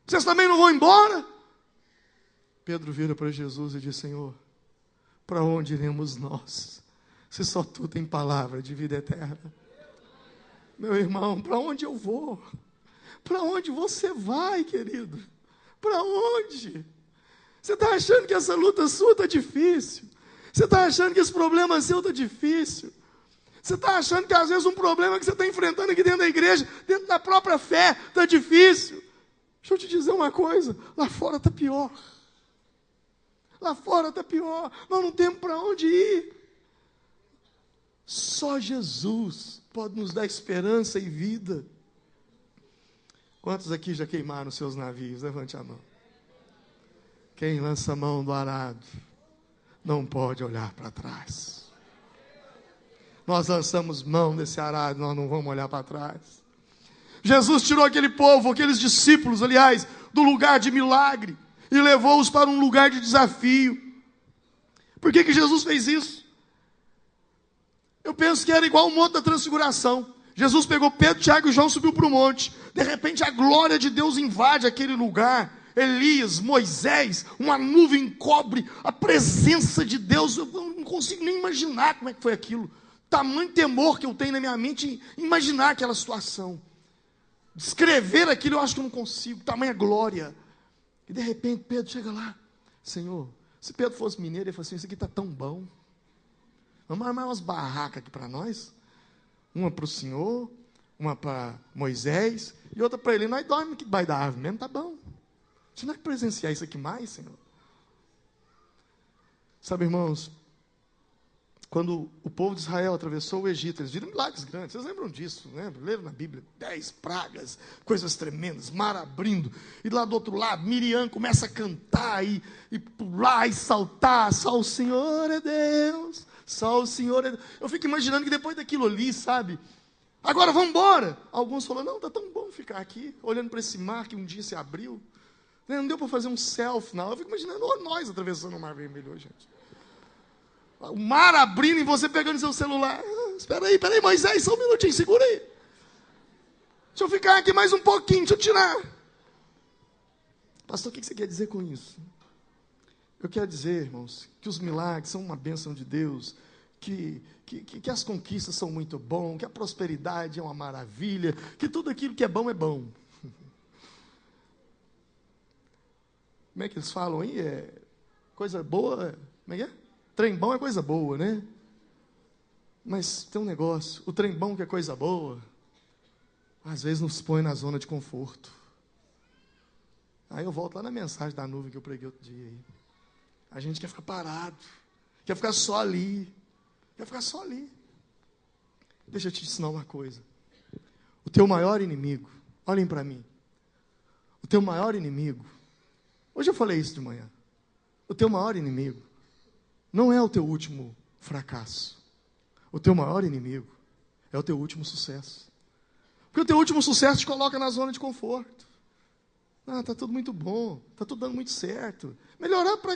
Vocês também não vão embora? Pedro vira para Jesus e diz: Senhor, para onde iremos nós, se só tu tem palavra de vida eterna? Meu irmão, para onde eu vou? Para onde você vai, querido? Para onde? Você está achando que essa luta sua está difícil? Você está achando que esse problema seu está difícil? Você está achando que às vezes um problema que você está enfrentando aqui dentro da igreja, dentro da própria fé, está difícil? Deixa eu te dizer uma coisa: lá fora está pior. Lá fora está pior. Nós não temos para onde ir. Só Jesus pode nos dar esperança e vida. Quantos aqui já queimaram seus navios? Levante a mão. Quem lança a mão do arado não pode olhar para trás. Nós lançamos mão desse arado, nós não vamos olhar para trás. Jesus tirou aquele povo, aqueles discípulos, aliás, do lugar de milagre e levou-os para um lugar de desafio. Por que Jesus fez isso? Eu penso que era igual o monte da transfiguração. Jesus pegou Pedro, Tiago e João, subiu para o monte. De repente a glória de Deus invade aquele lugar. Elias, Moisés, uma nuvem cobre a presença de Deus. Eu não consigo nem imaginar como é que foi aquilo. Tamanho temor que eu tenho na minha mente em imaginar aquela situação. Descrever aquilo eu acho que eu não consigo. Tamanha glória. E de repente Pedro chega lá: Senhor, se Pedro fosse mineiro, ele fala assim: isso aqui está tão bom. Vamos armar umas barracas aqui para nós. Uma para o Senhor, uma para Moisés e outra para ele. Nós dormimos aqui debaixo da árvore mesmo, tá bom. Você não vai presenciar isso aqui mais, Senhor? Sabe, irmãos, quando o povo de Israel atravessou o Egito, eles viram milagres grandes. Vocês lembram disso, né? Leram na Bíblia, 10 pragas, coisas tremendas, mar abrindo. E lá do outro lado, Miriam começa a cantar e pular e saltar. Só o Senhor é Deus, só o Senhor é Deus. Eu fico imaginando que depois daquilo ali, sabe? Agora vamos embora. Alguns falaram: não, está tão bom ficar aqui, olhando para esse mar que um dia se abriu. Não deu para fazer um selfie, não. Eu fico imaginando nós atravessando o Mar Vermelho hoje, gente. O mar abrindo e você pegando seu celular. Espera aí, Moisés, só um minutinho, segura aí. Deixa eu ficar aqui mais um pouquinho, deixa eu tirar. Pastor, o que você quer dizer com isso? Eu quero dizer, irmãos, que os milagres são uma bênção de Deus, que as conquistas são muito bom, que a prosperidade é uma maravilha, que tudo aquilo que é bom é bom. como é que eles falam aí? Coisa boa, como é que é? Trem bom é coisa boa, né? Mas tem um negócio, o trem bom que é coisa boa, às vezes nos põe na zona de conforto. Aí eu volto lá na mensagem da nuvem que eu preguei outro dia aí. A gente quer ficar parado, quer ficar só ali, quer ficar só ali. Deixa eu te ensinar uma coisa. O teu maior inimigo, olhem para mim, o teu maior inimigo, hoje eu falei isso de manhã, o teu maior inimigo não é o teu último fracasso. O teu maior inimigo é o teu último sucesso. Porque o teu último sucesso te coloca na zona de conforto. Está tudo muito bom, está tudo dando muito certo. Melhorar para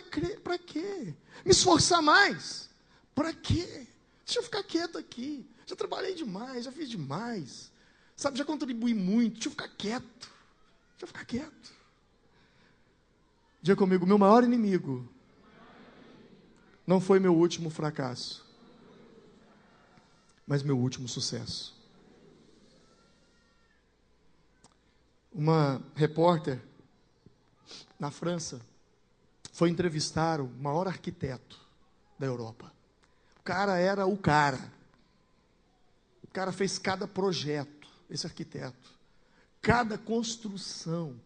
quê? Me esforçar mais? Para quê? Deixa eu ficar quieto aqui. Já trabalhei demais, já fiz demais. Sabe, já contribuí muito. Deixa eu ficar quieto. Deixa eu ficar quieto. Diga comigo, meu maior inimigo não foi meu último fracasso, mas meu último sucesso. Uma repórter na França foi entrevistar o maior arquiteto da Europa. O cara era o cara. O cara fez cada projeto, esse arquiteto. Cada construção.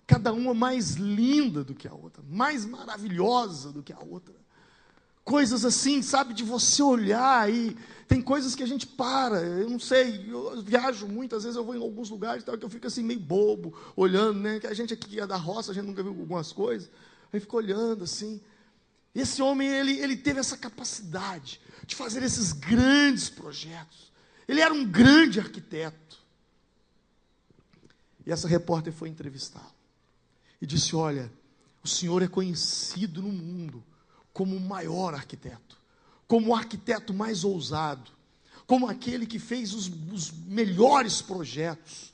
Cada uma mais linda do que a outra. Mais maravilhosa do que a outra. Coisas assim, sabe, de você olhar e tem coisas que a gente para, eu não sei, eu viajo muito, às vezes eu vou em alguns lugares que eu fico assim meio bobo, olhando, né, que a gente aqui é da roça, a gente nunca viu algumas coisas, aí fica olhando assim. Esse homem, ele teve essa capacidade de fazer esses grandes projetos, ele era um grande arquiteto. E essa repórter foi entrevistá-lo e disse, olha, o senhor é conhecido no mundo como o maior arquiteto, como o arquiteto mais ousado, como aquele que fez os melhores projetos.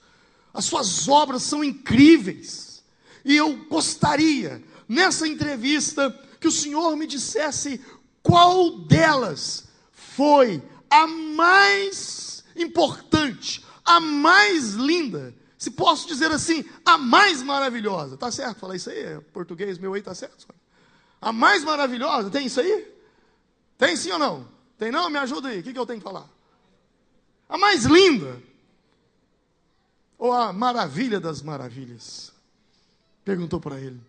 As suas obras são incríveis. E eu gostaria, nessa entrevista, que o senhor me dissesse qual delas foi a mais importante, a mais linda, se posso dizer assim, a mais maravilhosa. Tá certo falar isso aí? Português meu aí tá certo? A mais maravilhosa, tem isso aí? Tem sim ou não? Tem não? Me ajuda aí, o que eu tenho que falar? A mais linda, ou a maravilha das maravilhas? Perguntou para ele,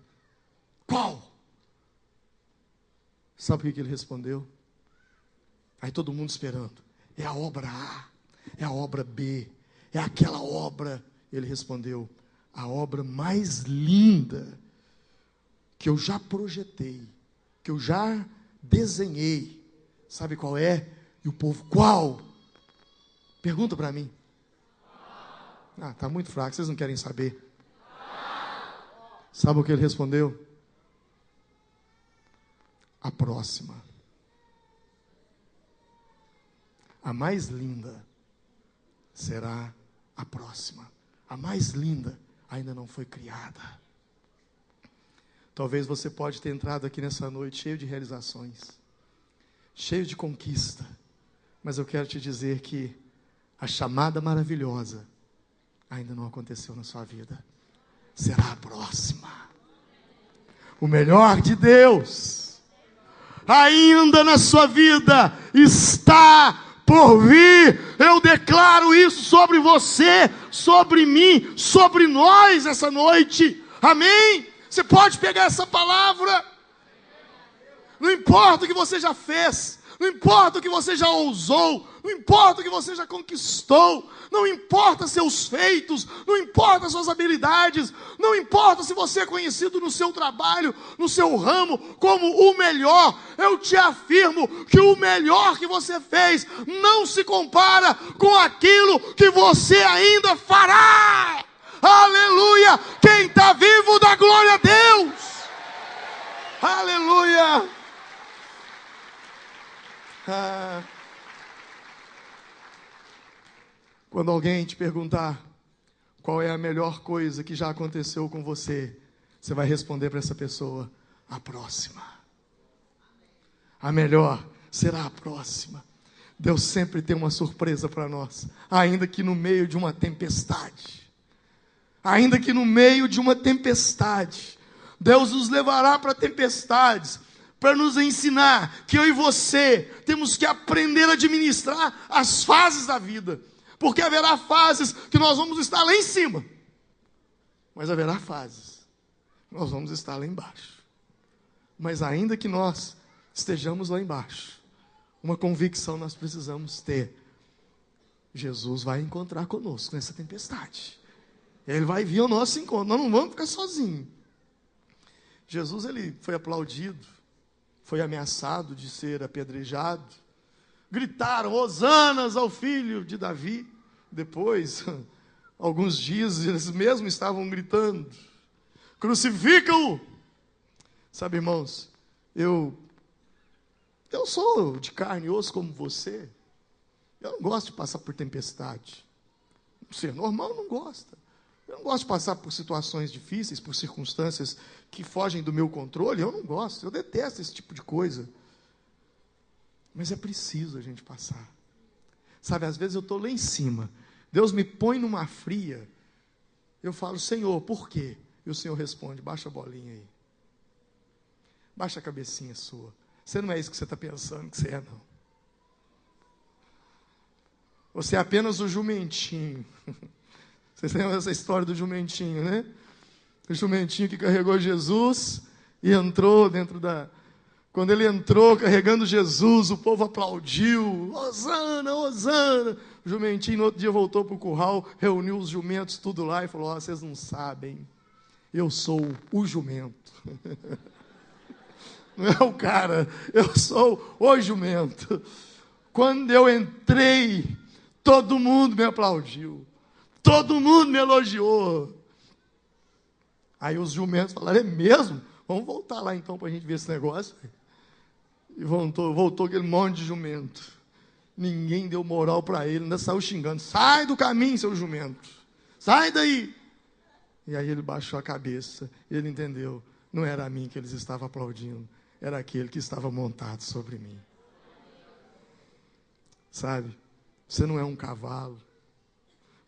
qual? Sabe o que ele respondeu? Aí todo mundo esperando, é a obra A, é a obra B, é aquela obra. Ele respondeu, a obra mais linda que eu já projetei, que eu já desenhei, sabe qual é? E o povo, qual? Pergunta para mim. Está muito fraco, vocês não querem saber. Sabe o que ele respondeu? A próxima. A mais linda será a próxima. A mais linda ainda não foi criada. Talvez você pode ter entrado aqui nessa noite cheio de realizações, cheio de conquista, mas eu quero te dizer que a chamada maravilhosa ainda não aconteceu na sua vida. Será a próxima. O melhor de Deus ainda na sua vida está por vir. Eu declaro isso sobre você, sobre mim, sobre nós essa noite. Amém? Você pode pegar essa palavra, não importa o que você já fez, não importa o que você já ousou, não importa o que você já conquistou, não importa seus feitos, não importa suas habilidades, não importa se você é conhecido no seu trabalho, no seu ramo, como o melhor. Eu te afirmo que o melhor que você fez não se compara com aquilo que você ainda fará. Aleluia! Quem está vivo dá glória a Deus! Aleluia! Quando alguém te perguntar qual é a melhor coisa que já aconteceu com você, você vai responder para essa pessoa, a próxima. A melhor será a próxima. Deus sempre tem uma surpresa para nós, ainda que no meio de uma tempestade. Ainda que no meio de uma tempestade, Deus nos levará para tempestades, para nos ensinar que eu e você temos que aprender a administrar as fases da vida. Porque haverá fases que nós vamos estar lá em cima, mas haverá fases que nós vamos estar lá embaixo. Mas ainda que nós estejamos lá embaixo, uma convicção nós precisamos ter: Jesus vai encontrar conosco nessa tempestade. Ele vai vir ao nosso encontro, nós não vamos ficar sozinhos. Jesus, ele foi aplaudido, foi ameaçado de ser apedrejado. Gritaram: Hosanas ao filho de Davi. Depois, alguns dias, eles mesmos estavam gritando: crucifica-o! Sabe, irmãos, eu sou de carne e osso como você. Eu não gosto de passar por tempestade. Ser normal não gosta. Eu não gosto de passar por situações difíceis, por circunstâncias que fogem do meu controle. Eu não gosto, eu detesto esse tipo de coisa. Mas é preciso a gente passar. Sabe, às vezes eu estou lá em cima, Deus me põe numa fria, eu falo: Senhor, por quê? E o Senhor responde: baixa a bolinha aí. Baixa a cabecinha sua. Você não é isso que você está pensando que você é, não. Você é apenas o jumentinho. Vocês lembram dessa história do jumentinho, né? O jumentinho que carregou Jesus e entrou dentro da... Quando ele entrou carregando Jesus, o povo aplaudiu: Hosana, Hosana. O jumentinho no outro dia voltou para o curral, reuniu os jumentos tudo lá e falou: ó, vocês não sabem, eu sou o jumento. Não é o cara, eu sou o jumento. Quando eu entrei, todo mundo me aplaudiu, todo mundo me elogiou. Aí os jumentos falaram: é mesmo? Vamos voltar lá então para a gente ver esse negócio. E voltou aquele monte de jumento. Ninguém deu moral para ele, ainda saiu xingando: sai do caminho, seu jumento, sai daí. E aí ele baixou a cabeça, e ele entendeu: não era a mim que eles estavam aplaudindo, era aquele que estava montado sobre mim. Sabe, você não é um cavalo,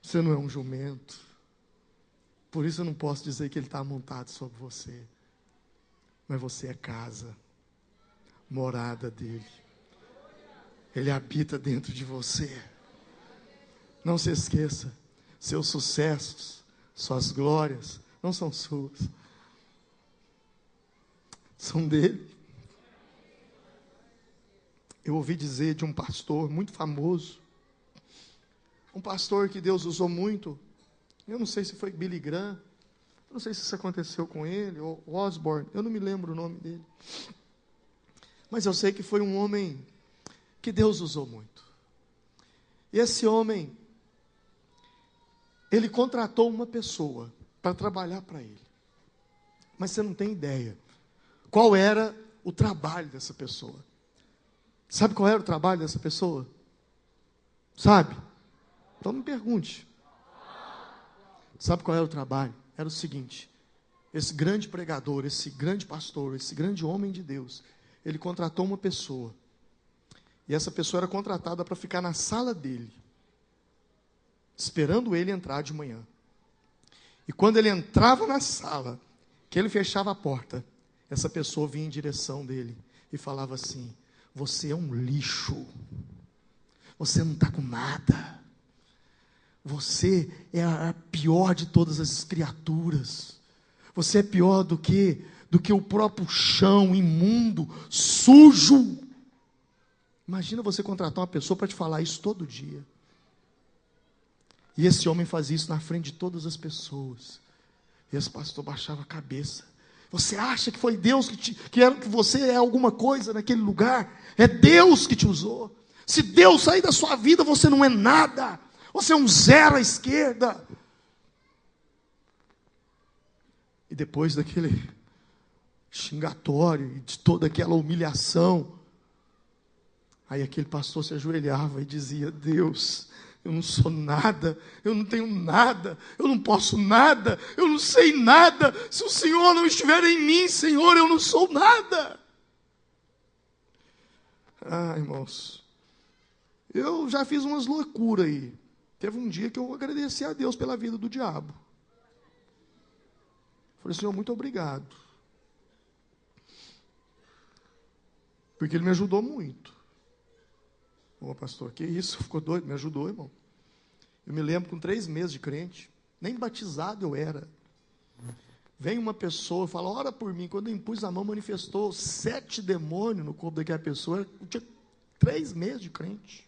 você não é um jumento, por isso eu não posso dizer que ele está montado sobre você, mas você é casa, morada dele. Ele habita dentro de você. Não se esqueça, seus sucessos, suas glórias não são suas, são dele. Eu ouvi dizer de um pastor muito famoso, um pastor que Deus usou muito. Eu não sei se foi Billy Graham, eu não sei se isso aconteceu com ele, ou Osborne, eu não me lembro o nome dele. Mas eu sei que foi um homem que Deus usou muito. E esse homem, ele contratou uma pessoa para trabalhar para ele. Mas você não tem ideia qual era o trabalho dessa pessoa. Sabe qual era o trabalho dessa pessoa? Sabe? Então me pergunte. Sabe qual era o trabalho? Era o seguinte: esse grande pregador, esse grande pastor, esse grande homem de Deus, ele contratou uma pessoa. E essa pessoa era contratada para ficar na sala dele, esperando ele entrar de manhã. E quando ele entrava na sala, que ele fechava a porta, essa pessoa vinha em direção dele e falava assim: você é um lixo, você não está com nada, você é a pior de todas as criaturas, você é pior do que o próprio chão imundo, sujo. Imagina você contratar uma pessoa para te falar isso todo dia. E esse homem fazia isso na frente de todas as pessoas. E esse pastor baixava a cabeça. Você acha que foi Deus que você é alguma coisa naquele lugar? É Deus que te usou. Se Deus sair da sua vida, você não é nada. Você é um zero à esquerda. E depois daquele xingatório e de toda aquela humilhação, aí aquele pastor se ajoelhava e dizia: Deus, eu não sou nada, eu não tenho nada, eu não posso nada, eu não sei nada. Se o Senhor não estiver em mim, Senhor, eu não sou nada. Ah, irmãos, eu já fiz umas loucuras aí. Teve um dia que eu agradeci a Deus pela vida do diabo. Falei: Senhor, muito obrigado. Porque ele me ajudou muito. Ô pastor, que isso? Ficou doido? Me ajudou, irmão. Eu me lembro com 3 meses de crente, nem batizado eu era. Vem uma pessoa, fala, ora por mim. Quando eu impus a mão, manifestou 7 demônios no corpo daquela pessoa. Eu tinha 3 meses de crente.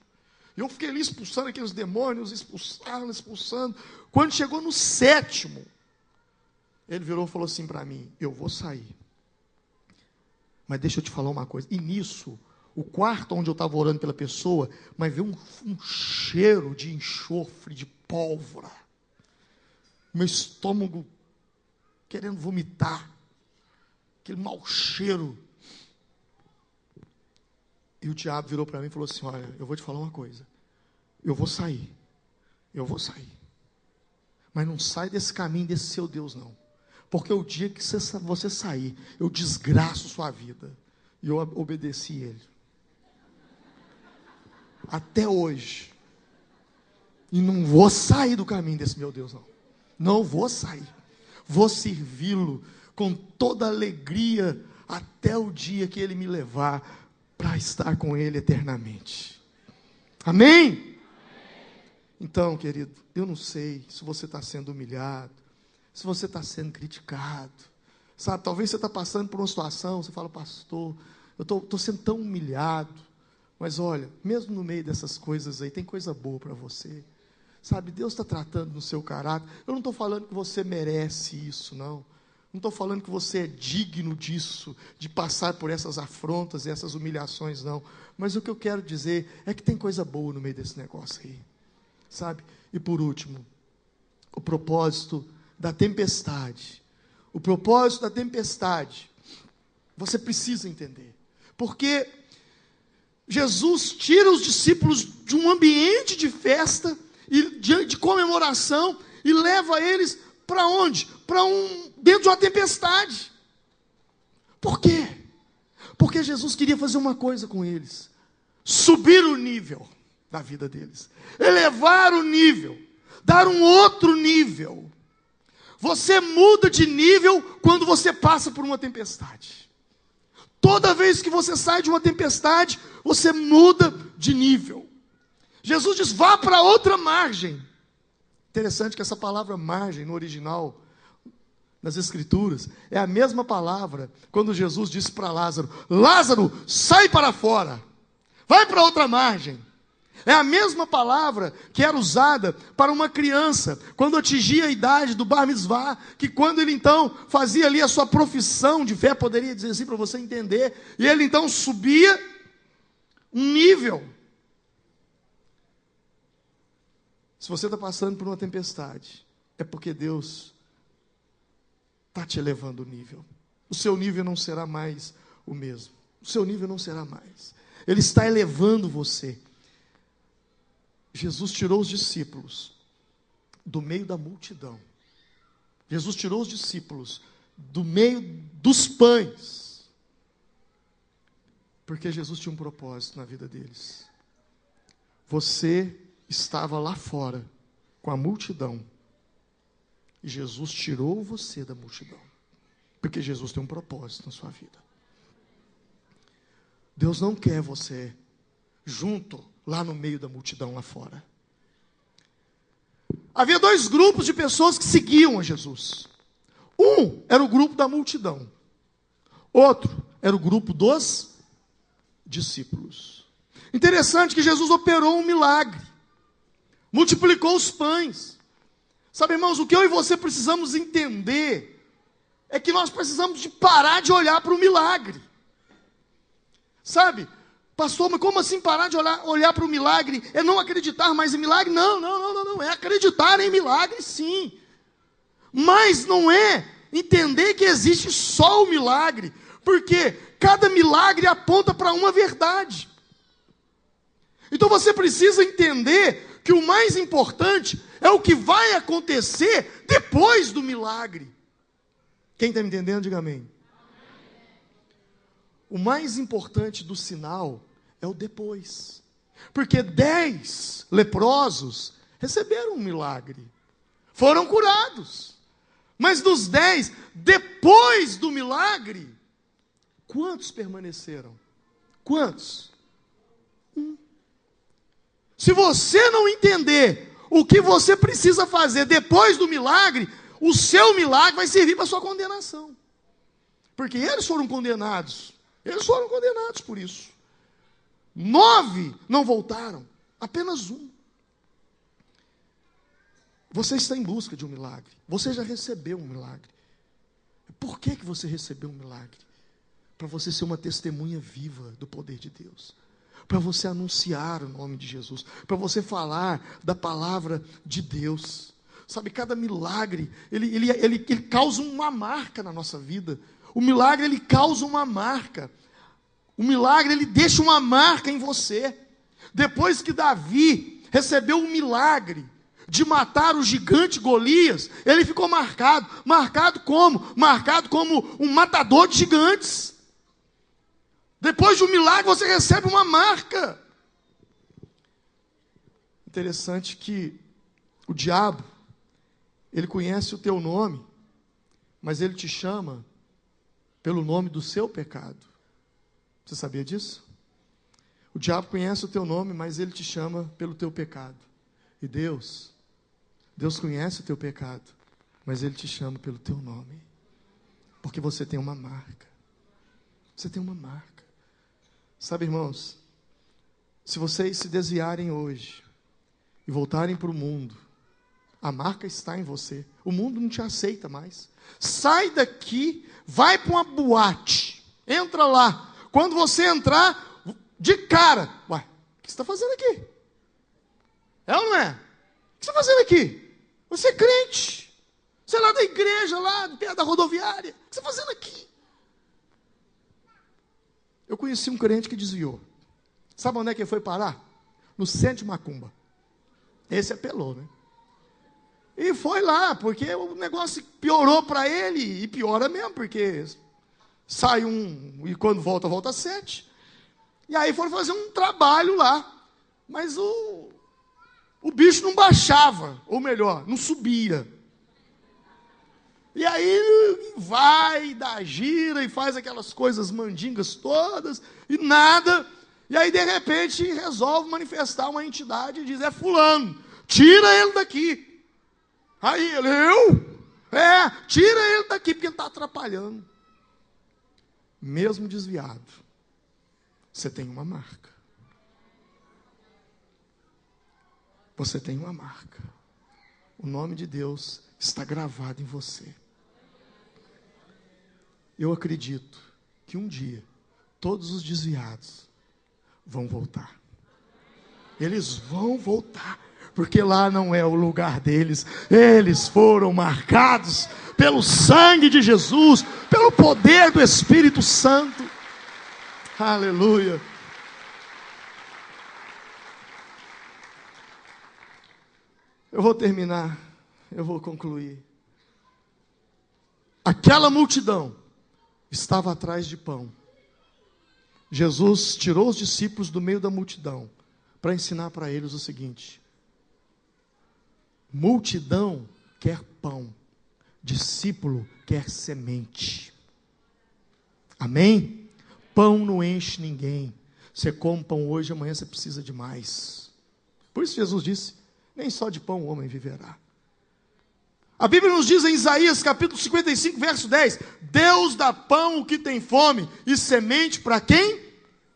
E eu fiquei ali expulsando aqueles demônios, expulsando. Quando chegou no 7º, ele virou e falou assim para mim, eu vou sair. Mas deixa eu te falar uma coisa. E nisso, o quarto onde eu estava orando pela pessoa, mas veio um cheiro de enxofre, de pólvora. Meu estômago querendo vomitar. Aquele mau cheiro. E o diabo virou para mim e falou assim, olha, eu vou te falar uma coisa. Eu vou sair. Mas não sai desse caminho, desse seu Deus, não. Porque o dia que você sair, eu desgraço sua vida. E eu obedeci ele. Até hoje. E não vou sair do caminho desse meu Deus, não. Não vou sair. Vou servi-lo com toda alegria até o dia que ele me levar para estar com ele eternamente. Amém? Então, querido, eu não sei se você está sendo humilhado, se você está sendo criticado, sabe, talvez você está passando por uma situação, você fala, pastor, eu estou sendo tão humilhado, mas olha, mesmo no meio dessas coisas aí, tem coisa boa para você, sabe, Deus está tratando no seu caráter. Eu não estou falando que você merece isso, não estou falando que você é digno disso, de passar por essas afrontas e essas humilhações, não, mas o que eu quero dizer é que tem coisa boa no meio desse negócio aí, sabe, e por último, o propósito da tempestade, você precisa entender, porque Jesus tira os discípulos de um ambiente de festa, e de comemoração, e leva eles para onde? Dentro de uma tempestade. Por quê? Porque Jesus queria fazer uma coisa com eles, subir o nível da vida deles, elevar o nível, dar um outro nível. Você muda de nível quando você passa por uma tempestade. Toda vez que você sai de uma tempestade, você muda de nível. Jesus diz, vá para outra margem. Interessante que essa palavra margem, no original, nas Escrituras, é a mesma palavra quando Jesus disse para Lázaro, Lázaro, sai para fora, vai para outra margem. É a mesma palavra que era usada para uma criança, quando atingia a idade do bar mitzvah, que quando ele então fazia ali a sua profissão de fé, poderia dizer assim para você entender, e ele então subia um nível. Se você está passando por uma tempestade, é porque Deus está te elevando o nível. O seu nível não será mais o mesmo. O seu nível não será mais. Ele está elevando você. Jesus tirou os discípulos do meio da multidão. Jesus tirou os discípulos do meio dos pães. Porque Jesus tinha um propósito na vida deles. Você estava lá fora com a multidão. E Jesus tirou você da multidão. Porque Jesus tem um propósito na sua vida. Deus não quer você junto, lá no meio da multidão lá fora. Havia 2 grupos de pessoas que seguiam a Jesus. Um era o grupo da multidão. Outro era o grupo dos discípulos. Interessante que Jesus operou um milagre. Multiplicou os pães. Sabe, irmãos, o que eu e você precisamos entender é que nós precisamos de parar de olhar para o milagre. Sabe, pastor, mas como assim parar de olhar para o milagre? É não acreditar mais em milagre? Não, é acreditar em milagre sim. Mas não é entender que existe só o milagre, porque cada milagre aponta para uma verdade. Então você precisa entender que o mais importante é o que vai acontecer depois do milagre. Quem está me entendendo, diga amém. O mais importante do sinal é o depois. Porque 10 leprosos receberam um milagre. Foram curados. Mas dos 10, depois do milagre, quantos permaneceram? Quantos? Se você não entender o que você precisa fazer depois do milagre, o seu milagre vai servir para a sua condenação. Porque eles foram condenados. Eles foram condenados por isso. 9 não voltaram. Apenas 1. Você está em busca de um milagre. Você já recebeu um milagre. Por que você recebeu um milagre? Para você ser uma testemunha viva do poder de Deus. Para você anunciar o nome de Jesus. Para você falar da palavra de Deus. Sabe, cada milagre, ele causa uma marca na nossa vida. O milagre, ele causa uma marca. O milagre, ele deixa uma marca em você. Depois que Davi recebeu o milagre de matar o gigante Golias, ele ficou marcado. Marcado como? Marcado como um matador de gigantes. Depois de um milagre, você recebe uma marca. Interessante que o diabo, ele conhece o teu nome, mas ele te chama pelo nome do seu pecado. Você sabia disso? O diabo conhece o teu nome, mas ele te chama pelo teu pecado. E Deus conhece o teu pecado, mas ele te chama pelo teu nome. Porque você tem uma marca. Você tem uma marca. Sabe, irmãos, se vocês se desviarem hoje e voltarem para o mundo, a marca está em você. O mundo não te aceita mais. Sai daqui, vai para uma boate, entra lá. Quando você entrar, de cara, ué, o que você está fazendo aqui? É ou não é? O que você está fazendo aqui? Você é crente. Você é lá da igreja, lá perto da rodoviária. O que você está fazendo aqui? Eu conheci um crente que desviou. Sabe onde é que ele foi parar? No centro de Macumba. Esse apelou, né? E foi lá, porque o negócio piorou para ele, e piora mesmo, porque sai um, e quando volta, volta 7. E aí foram fazer um trabalho lá, mas o bicho não baixava, ou melhor, não subia. E aí vai, dá gira, e faz aquelas coisas mandingas todas, e nada, e aí de repente resolve manifestar uma entidade e diz, é fulano, tira ele daqui. Aí ele, tira ele daqui, porque ele está atrapalhando. Mesmo desviado, você tem uma marca. Você tem uma marca. O nome de Deus está gravado em você. Eu acredito que um dia, todos os desviados vão voltar. Eles vão voltar. Porque lá não é o lugar deles. Eles foram marcados pelo sangue de Jesus, pelo poder do Espírito Santo. Aleluia. Eu vou terminar, eu vou concluir. Aquela multidão estava atrás de pão. Jesus tirou os discípulos do meio da multidão para ensinar para eles o seguinte: multidão quer pão, discípulo quer semente. Amém? Pão não enche ninguém. Você come pão hoje, amanhã você precisa de mais. Por isso Jesus disse, nem só de pão o homem viverá. A Bíblia nos diz em Isaías capítulo 55, verso 10, Deus dá pão ao que tem fome e semente para quem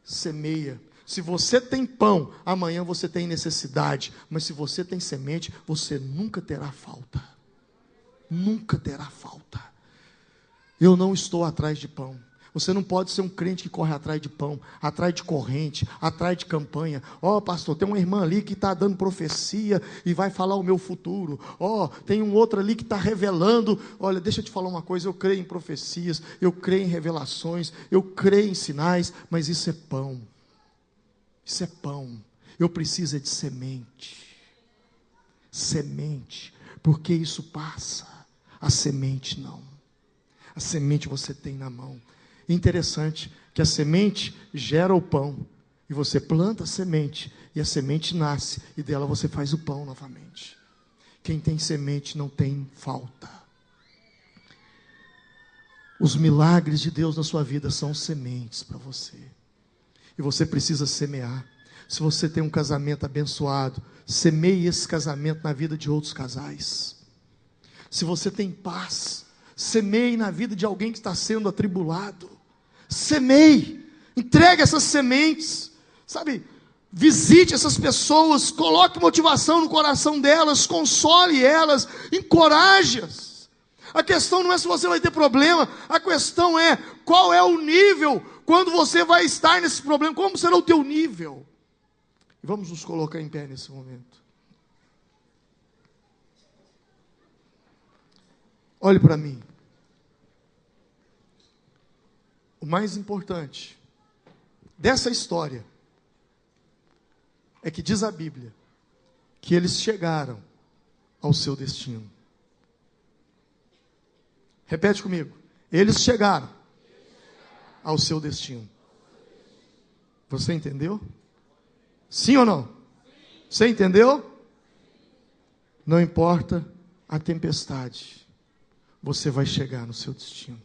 semeia. Se você tem pão, amanhã você tem necessidade. Mas se você tem semente, você nunca terá falta. Nunca terá falta. Eu não estou atrás de pão. Você não pode ser um crente que corre atrás de pão, atrás de corrente, atrás de campanha. Pastor, tem uma irmã ali que está dando profecia e vai falar o meu futuro. Tem um outro ali que está revelando. Olha, deixa eu te falar uma coisa, eu creio em profecias, eu creio em revelações, eu creio em sinais, mas isso é pão. Isso é pão. Eu preciso de semente. Semente. Porque isso passa. A semente não. A semente você tem na mão. Interessante que a semente gera o pão. E você planta a semente. E a semente nasce. E dela você faz o pão novamente. Quem tem semente não tem falta. Os milagres de Deus na sua vida são sementes para você. E você precisa semear. Se você tem um casamento abençoado, semeie esse casamento na vida de outros casais. Se você tem paz, semeie na vida de alguém que está sendo atribulado. Semeie, entregue essas sementes, sabe? Visite essas pessoas, coloque motivação no coração delas, console elas, encoraje-as. A questão não é se você vai ter problema, a questão é qual é o nível, quando você vai estar nesse problema, como será o teu nível. E vamos nos colocar em pé nesse momento. Olhe para mim. O mais importante dessa história é que diz a Bíblia que eles chegaram ao seu destino. Repete comigo. Eles chegaram ao seu destino. Você entendeu? Sim ou não? Você entendeu? Não importa a tempestade, você vai chegar no seu destino.